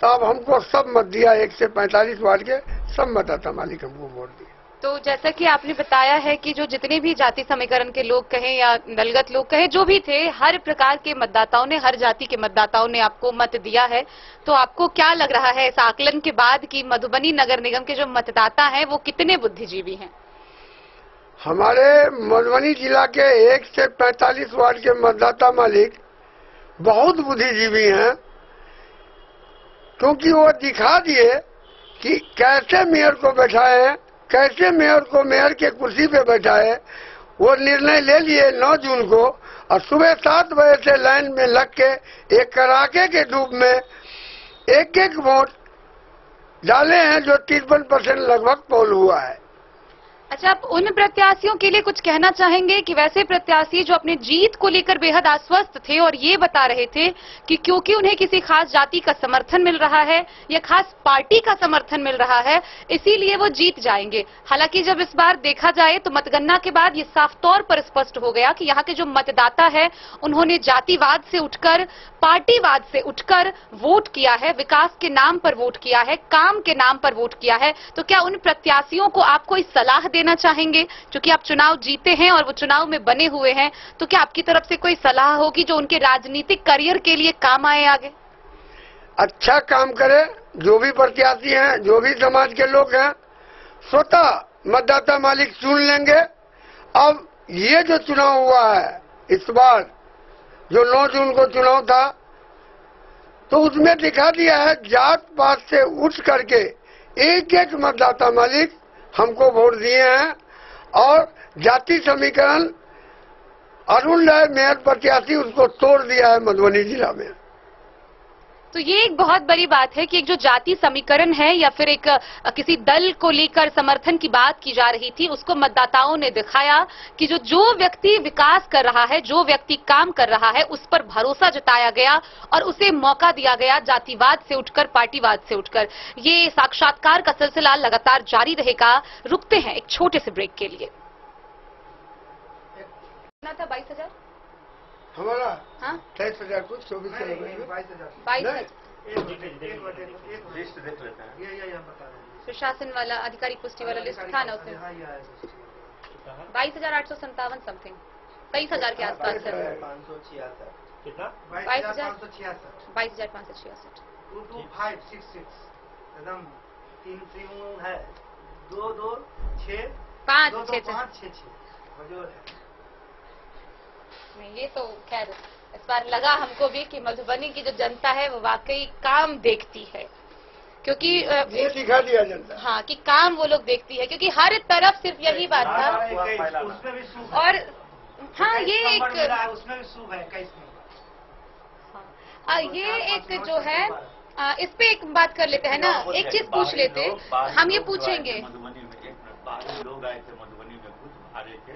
तो अब हमको सब मत दिया, 1 से 45 वार्ड के सब मतदाता मालिक हमको वोट दिए। तो जैसा कि आपने बताया है कि जो जितने भी जाति समीकरण के लोग कहें या दलगत लोग कहें, जो भी थे, हर प्रकार के मतदाताओं ने, हर जाति के मतदाताओं ने आपको मत दिया है। तो आपको क्या लग रहा है इस आकलन के बाद कि मधुबनी नगर निगम के जो मतदाता हैं वो कितने बुद्धिजीवी हैं? हमारे मधुबनी जिला के 1 से 45 वार्ड के मतदाता मालिक बहुत बुद्धिजीवी हैं, क्योंकि वो दिखा दिए कि कैसे मेयर को बैठाए, कैसे मेयर को मेयर के कुर्सी पे बैठाए। वो निर्णय ले लिए 9 जून को, और सुबह 7 बजे से लाइन में लग के एक कड़ाके के धूप में एक वोट डाले हैं, जो 53% लगभग पोल हुआ है। अच्छा, आप उन प्रत्याशियों के लिए कुछ कहना चाहेंगे कि वैसे प्रत्याशी जो अपने जीत को लेकर बेहद आश्वस्त थे और ये बता रहे थे कि क्योंकि उन्हें किसी खास जाति का समर्थन मिल रहा है या खास पार्टी का समर्थन मिल रहा है, इसीलिए वो जीत जाएंगे। हालांकि जब इस बार देखा जाए तो मतगणना के बाद ये साफ तौर पर स्पष्ट हो गया कि यहाँ के जो मतदाता है उन्होंने जातिवाद से उठकर, पार्टीवाद से उठकर वोट किया है, विकास के नाम पर वोट किया है, काम के नाम पर वोट किया है। तो क्या उन प्रत्याशियों को आप कोई सलाह देना चाहेंगे, क्योंकि आप चुनाव जीते हैं और वो चुनाव में बने हुए हैं, तो क्या आपकी तरफ से कोई सलाह होगी जो उनके राजनीतिक करियर के लिए काम आए आगे? अच्छा काम करे, जो भी प्रत्याशी हैं, जो भी समाज के लोग हैं, स्वतः मतदाता मालिक चुन लेंगे। अब ये जो चुनाव हुआ है इस बार, जो 9 जून को चुनाव था, तो उसमें दिखा दिया है जात पात से उठ करके एक मतदाता मालिक हमको वोट दिए हैं। और जाति समीकरण अरुण राय मेयर प्रत्याशी उसको तोड़ दिया है मधुबनी जिला में। तो ये एक बहुत बड़ी बात है कि एक जो जाति समीकरण है या फिर एक किसी दल को लेकर समर्थन की बात की जा रही थी, उसको मतदाताओं ने दिखाया कि जो व्यक्ति विकास कर रहा है, जो व्यक्ति काम कर रहा है, उस पर भरोसा जताया गया और उसे मौका दिया गया जातिवाद से उठकर, पार्टीवाद से उठकर। ये साक्षात्कार का सिलसिला लगातार जारी रहेगा। रुकते हैं एक छोटे से ब्रेक के लिए। कितना था? 22,000 हमारा? हाँ, 23,000 कुछ 24,000 22,000। सुशासन वाला अधिकारी पुष्टि वाला लिस्ट था ना उसमें? 22,857 समथिंग, 23,000 के आसपास है। 22,566 22,566 एकदम 3 है, 2 2 6 5 6 नहीं, ये तो खैर इस बार लगा हमको भी कि मधुबनी की जो जनता है वो वाकई काम देखती है, क्योंकि ये दिखा दिया जनता। हाँ, कि काम वो लोग देखती है, क्योंकि हर तरफ सिर्फ यही बात था। और हाँ, ये एक उसमें भी शुभ है, कैसे? ये एक जो है, इस पे एक बात कर लेते हैं ना, एक चीज पूछ लेते, हम ये पूछेंगे। मधुबनी में एक बाहरी लोग आए थे मधुबनी में, कुछ भारे थे,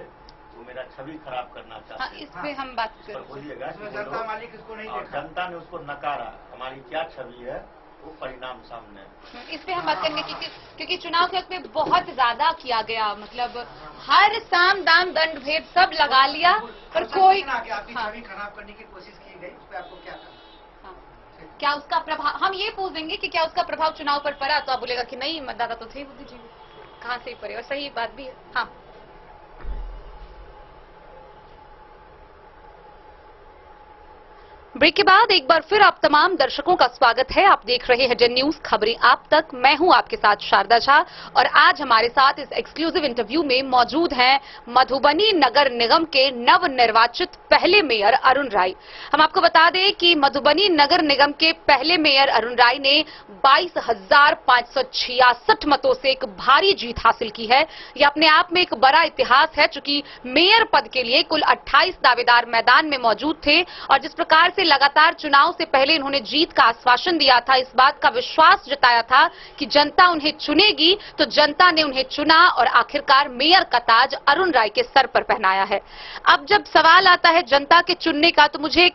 वो मेरा छवि खराब करना चाहते हैं। इस पे हम बात कर, बोलिएगा, जनता मालिक इसको नहीं और देखा, जनता ने उसको नकारा। हमारी क्या छवि है वो परिणाम सामने है। इस पे हम बात करेंगे, क्योंकि चुनाव के वक्त में बहुत ज्यादा किया गया, मतलब हर साम दाम दंड भेद सब लगा लिया, पर कोई आपकी छवि खराब करने की कोशिश की गई, उस पर आपको क्या करना? क्या उसका प्रभाव, हम ये पूछ देंगे कि क्या उसका प्रभाव चुनाव पर पड़ा, तो आप बोलेगा कि नहीं, मतदाता तो थे बुद्धिजीवी, कहाँ से पड़े, और सही बात भी है। हाँ, ब्रेक के बाद एक बार फिर आप तमाम दर्शकों का स्वागत है। आप देख रहे हैं जन न्यूज खबरें आप तक। मैं हूं आपके साथ शारदा झा और आज हमारे साथ इस एक्सक्लूसिव इंटरव्यू में मौजूद हैं मधुबनी नगर निगम के नवनिर्वाचित पहले मेयर अरुण राय। हम आपको बता दें कि मधुबनी नगर निगम के पहले मेयर अरुण राय ने 22,566 मतों से एक भारी जीत हासिल की है। यह अपने आप में एक बड़ा इतिहास है, चूंकि मेयर पद के लिए कुल 28 दावेदार मैदान में मौजूद थे और जिस प्रकार से लगातार चुनाव से पहले इन्होंने जीत का आश्वासन दिया था, इस बात का विश्वास जताया था कि जनता उन्हें चुनेगी, तो जनता ने उन्हें चुना और आखिरकार मेयर का ताज अरुण राय के सर पर पहनाया है। अब जब सवाल आता है जनता के चुनने का, तो मुझे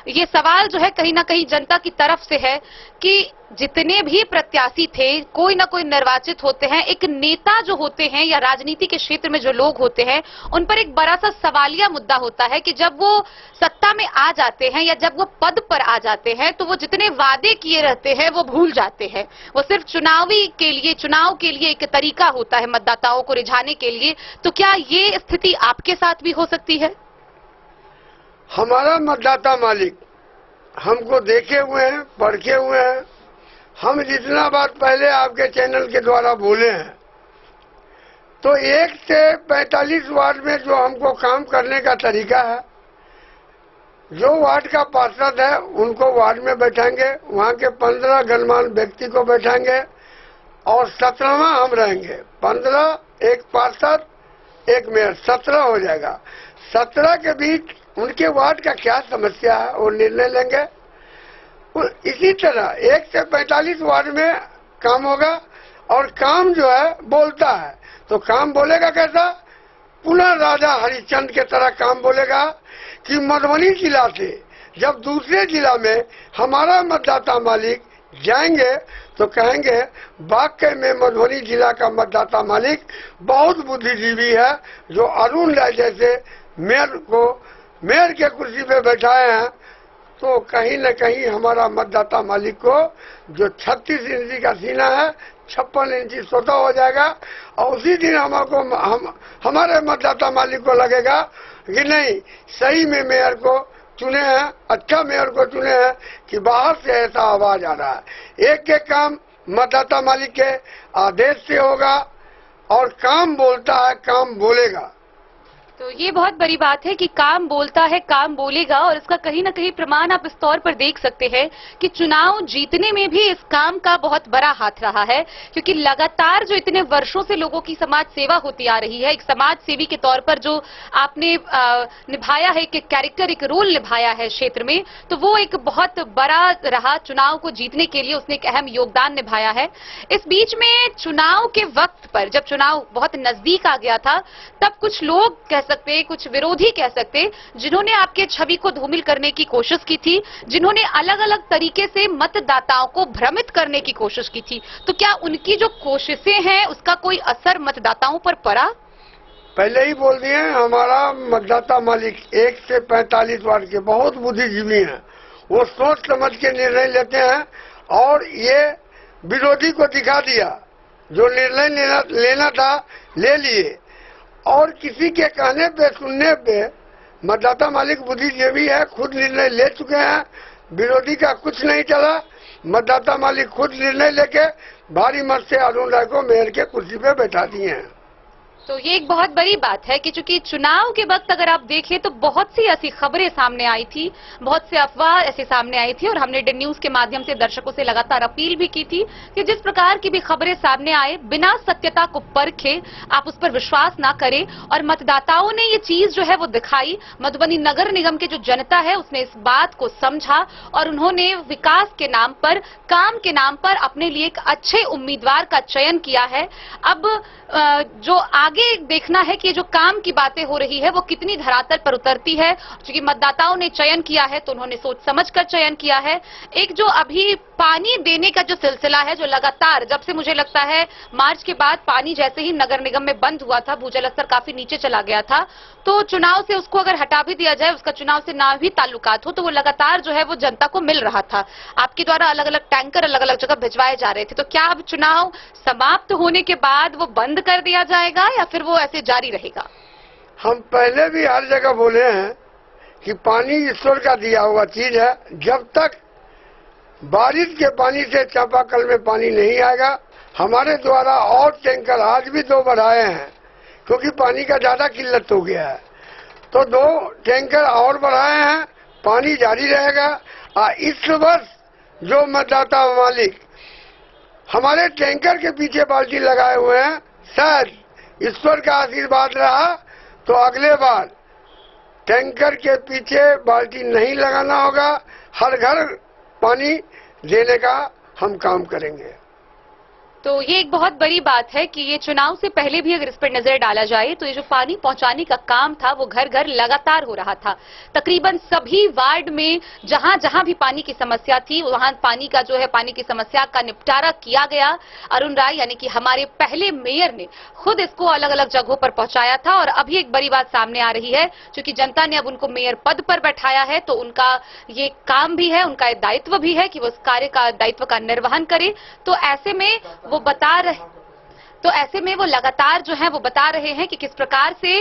ये सवाल जो है कहीं ना कहीं जनता की तरफ से है कि जितने भी प्रत्याशी थे कोई ना कोई निर्वाचित होते हैं, एक नेता जो होते हैं या राजनीति के क्षेत्र में जो लोग होते हैं उन पर एक बड़ा सा सवालिया मुद्दा होता है कि जब वो सत्ता में आ जाते हैं या जब वो पद पर आ जाते हैं तो वो जितने वादे किए रहते हैं वो भूल जाते हैं। वो सिर्फ चुनाव के लिए एक तरीका होता है मतदाताओं को रिझाने के लिए। तो क्या ये स्थिति आपके साथ भी हो सकती है? हमारा मतदाता मालिक हमको देखे हुए हैं, परखे हुए हैं। हम जितना बात पहले आपके चैनल के द्वारा बोले हैं, तो 1 से 45 वार्ड में जो हमको काम करने का तरीका है, जो वार्ड का पार्षद है उनको वार्ड में बैठाएंगे, वहां के 15 गणमान्य व्यक्ति को बैठाएंगे और 17वां हम रहेंगे। 15 एक पार्षद एक मेयर, 17 हो जाएगा। 17 के बीच उनके वार्ड का क्या समस्या है वो निर्णय लेंगे। इसी तरह 1 से 45 वार्ड में काम होगा और काम जो है बोलता है, तो काम बोलेगा कैसा? पुनः राजा हरिश्चंद्र के तरह काम बोलेगा कि मधुबनी जिला से जब दूसरे जिला में हमारा मतदाता मालिक जाएंगे तो कहेंगे वाकई में मधुबनी जिला का मतदाता मालिक बहुत बुद्धिजीवी है, जो अरुण राय जैसे मेयर के कुर्सी पे बैठाए हैं। तो कहीं न कहीं हमारा मतदाता मालिक को जो 36 इंची का सीना है 56 इंची स्वतः हो जाएगा और उसी दिन हमारे मतदाता मालिक को लगेगा कि नहीं, सही में मेयर को चुने हैं, अच्छा मेयर को चुने हैं कि बाहर से ऐसा आवाज आ रहा है। एक एक काम मतदाता मालिक के आदेश से होगा और काम बोलता है, काम बोलेगा। तो ये बहुत बड़ी बात है कि काम बोलता है, काम बोलेगा, और इसका कहीं ना कहीं प्रमाण आप इस तौर पर देख सकते हैं कि चुनाव जीतने में भी इस काम का बहुत बड़ा हाथ रहा है, क्योंकि लगातार जो इतने वर्षों से लोगों की समाज सेवा होती आ रही है, एक समाज सेवी के तौर पर जो आपने निभाया है, एक कैरेक्टर, एक रोल निभाया है क्षेत्र में, तो वो एक बहुत बड़ा रहा। चुनाव को जीतने के लिए उसने एक अहम योगदान निभाया है। इस बीच में चुनाव के वक्त पर, जब चुनाव बहुत नजदीक आ गया था, तब कुछ लोग कह सकते, कुछ विरोधी कह सकते, जिन्होंने आपके छवि को धूमिल करने की कोशिश की थी, जिन्होंने अलग अलग तरीके से मतदाताओं को भ्रमित करने की कोशिश की थी, तो क्या उनकी जो कोशिशें हैं उसका कोई असर मतदाताओं पर पड़ा? पहले ही बोल दिए, हमारा मतदाता मालिक 1 से 45 वार्ड के बहुत बुद्धिजीवी हैं। वो सोच समझ के निर्णय लेते हैं और ये विरोधी को दिखा दिया, जो निर्णय लेना था ले लिए, और किसी के कहने पे सुनने पे मतदाता मालिक बुद्धिजीवी है, खुद निर्णय ले चुके हैं। विरोधी का कुछ नहीं चला, मतदाता मालिक खुद निर्णय लेके भारी मत से अरुण राय को मेयर के कुर्सी पे बैठा दिए हैं। तो ये एक बहुत बड़ी बात है कि चूंकि चुनाव के वक्त अगर आप देखें तो बहुत सी ऐसी खबरें सामने आई थी, बहुत से अफवाह ऐसे सामने आई थी, और हमने डन न्यूज के माध्यम से दर्शकों से लगातार अपील भी की थी कि जिस प्रकार की भी खबरें सामने आए, बिना सत्यता को परखे आप उस पर विश्वास ना करें। और मतदाताओं ने ये चीज जो है वो दिखाई, मधुबनी नगर निगम की जो जनता है उसने इस बात को समझा और उन्होंने विकास के नाम पर, काम के नाम पर अपने लिए एक अच्छे उम्मीदवार का चयन किया है। अब जो आगे देखना है कि जो काम की बातें हो रही है वो कितनी धरातल पर उतरती है। क्योंकि मतदाताओं ने चयन किया है तो उन्होंने सोच समझकर चयन किया है। एक जो अभी पानी देने का जो सिलसिला है, जो लगातार जब से मुझे लगता है मार्च के बाद पानी जैसे ही नगर निगम में बंद हुआ था, भूजल स्तर काफी नीचे चला गया था, तो चुनाव से उसको अगर हटा भी दिया जाए, उसका चुनाव से ना भी ताल्लुकात हो, तो वो लगातार जो है वो जनता को मिल रहा था। आपके द्वारा अलग अलग टैंकर अलग अलग जगह भिजवाए जा रहे थे। तो क्या अब चुनाव समाप्त होने के बाद वो बंद कर दिया जाएगा या फिर वो ऐसे जारी रहेगा? हम पहले भी हर जगह बोले हैं कि पानी ईश्वर का दिया हुआ चीज है। जब तक बारिश के पानी से चापाकल में पानी नहीं आएगा, हमारे द्वारा और टैंकर आज भी 2 बढ़ाए हैं क्योंकि पानी का ज्यादा किल्लत हो गया है, तो 2 टैंकर और बढ़ाए हैं, पानी जारी रहेगा। इस वर्ष जो मतदाता मालिक हमारे टैंकर के पीछे बाल्टी लगाए हुए हैं, शायद ईश्वर का आशीर्वाद रहा तो अगले बार टैंकर के पीछे बाल्टी नहीं लगाना होगा, हर घर पानी देने का हम काम करेंगे। तो ये एक बहुत बड़ी बात है कि ये चुनाव से पहले भी अगर इस पर नजर डाला जाए तो ये जो पानी पहुंचाने का काम था वो घर घर लगातार हो रहा था। तकरीबन सभी वार्ड में जहां जहां भी पानी की समस्या थी वहां पानी का जो है पानी की समस्या का निपटारा किया गया। अरुण राय यानी कि हमारे पहले मेयर ने खुद इसको अलग अलग जगहों पर पहुंचाया था और अभी एक बड़ी बात सामने आ रही है, क्योंकि जनता ने अब उनको मेयर पद पर बैठाया है तो उनका ये काम भी है, उनका दायित्व भी है कि वो उस कार्य का दायित्व का निर्वहन करे। तो ऐसे में वो लगातार जो है वो बता रहे हैं कि किस प्रकार से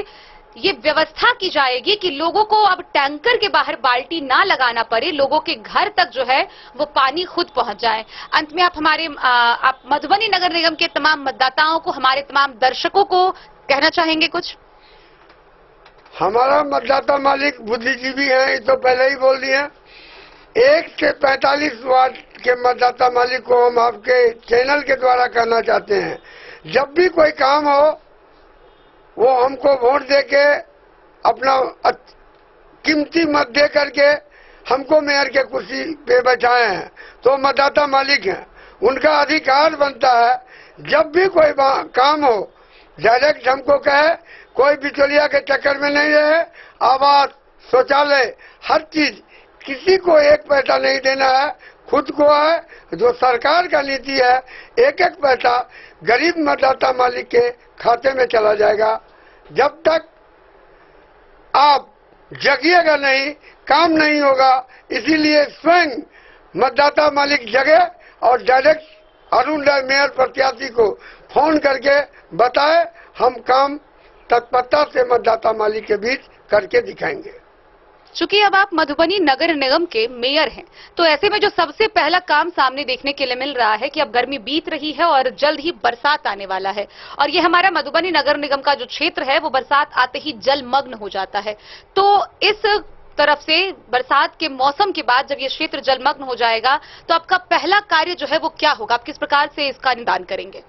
ये व्यवस्था की जाएगी कि लोगों को अब टैंकर के बाहर बाल्टी ना लगाना पड़े, लोगों के घर तक जो है वो पानी खुद पहुंच जाए। अंत में आप मधुबनी नगर निगम के तमाम मतदाताओं को, हमारे तमाम दर्शकों को कहना चाहेंगे कुछ? हमारा मतदाता मालिक बुद्धिजीवी है, ये तो पहले ही बोल दिए। 1 से 45 वार्ड के मतदाता मालिक को हम आपके चैनल के द्वारा कहना चाहते हैं, जब भी कोई काम हो वो हमको वोट देके अपना कीमती मत दे करके हमको मेयर के कुर्सी पे बैठाए हैं, तो मतदाता मालिक हैं, उनका अधिकार बनता है जब भी कोई काम हो डायरेक्ट हमको कहे, कोई बिचौलिया के चक्कर में नहीं रहे। आवास, शौचालय, हर चीज, किसी को 1 पैसा नहीं देना है, खुद को है। जो सरकार का नीति है 1-1 पैसा गरीब मतदाता मालिक के खाते में चला जाएगा। जब तक आप जगिएगा नहीं, काम नहीं होगा। इसीलिए स्वयं मतदाता मालिक जगे और डायरेक्ट अरुण राय मेयर प्रत्याशी को फोन करके बताए, हम काम तत्परता से मतदाता मालिक के बीच करके दिखाएंगे। चूंकि अब आप मधुबनी नगर निगम के मेयर हैं, तो ऐसे में जो सबसे पहला काम सामने देखने के लिए मिल रहा है कि अब गर्मी बीत रही है और जल्द ही बरसात आने वाला है, और ये हमारा मधुबनी नगर निगम का जो क्षेत्र है वो बरसात आते ही जलमग्न हो जाता है। तो इस तरफ से बरसात के मौसम के बाद जब ये क्षेत्र जलमग्न हो जाएगा तो आपका पहला कार्य जो है वो क्या होगा? आप किस प्रकार से इसका निदान करेंगे?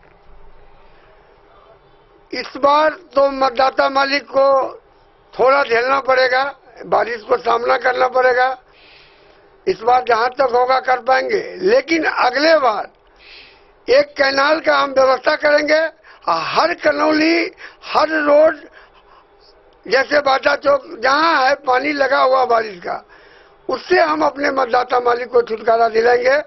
इस बार तो मतदाता मालिक को थोड़ा झेलना पड़ेगा, बारिश को सामना करना पड़ेगा। इस बार जहां तक होगा कर पाएंगे, लेकिन अगले बार एक कैनाल का हम व्यवस्था करेंगे। हर कनौली, हर रोड, जैसे बाटा चौक जहां है पानी लगा हुआ बारिश का, उससे हम अपने मतदाता मालिक को छुटकारा दिलाएंगे,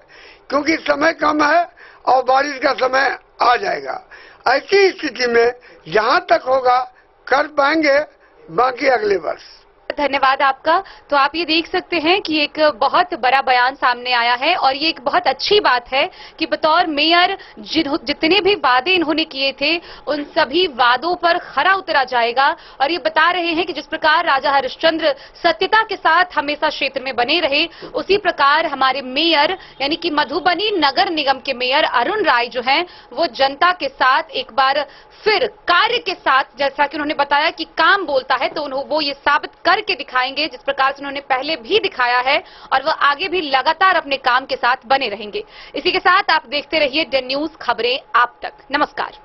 क्योंकि समय कम है और बारिश का समय आ जाएगा। ऐसी स्थिति में जहां तक होगा कर पाएंगे, बाकी अगले वर्ष। धन्यवाद आपका। तो आप ये देख सकते हैं कि एक बहुत बड़ा बयान सामने आया है और ये एक बहुत अच्छी बात है कि बतौर मेयर जितने भी वादे इन्होंने किए थे उन सभी वादों पर खरा उतरा जाएगा। और ये बता रहे हैं कि जिस प्रकार राजा हरिश्चंद्र सत्यता के साथ हमेशा क्षेत्र में बने रहे, उसी प्रकार हमारे मेयर यानी कि मधुबनी नगर निगम के मेयर अरुण राय जो हैं वो जनता के साथ एक बार फिर कार्य के साथ, जैसा कि उन्होंने बताया कि काम बोलता है तो वो ये साबित करके दिखाएंगे जिस प्रकार से उन्होंने पहले भी दिखाया है, और वह आगे भी लगातार अपने काम के साथ बने रहेंगे। इसी के साथ आप देखते रहिए द न्यूज खबरें आप तक। नमस्कार।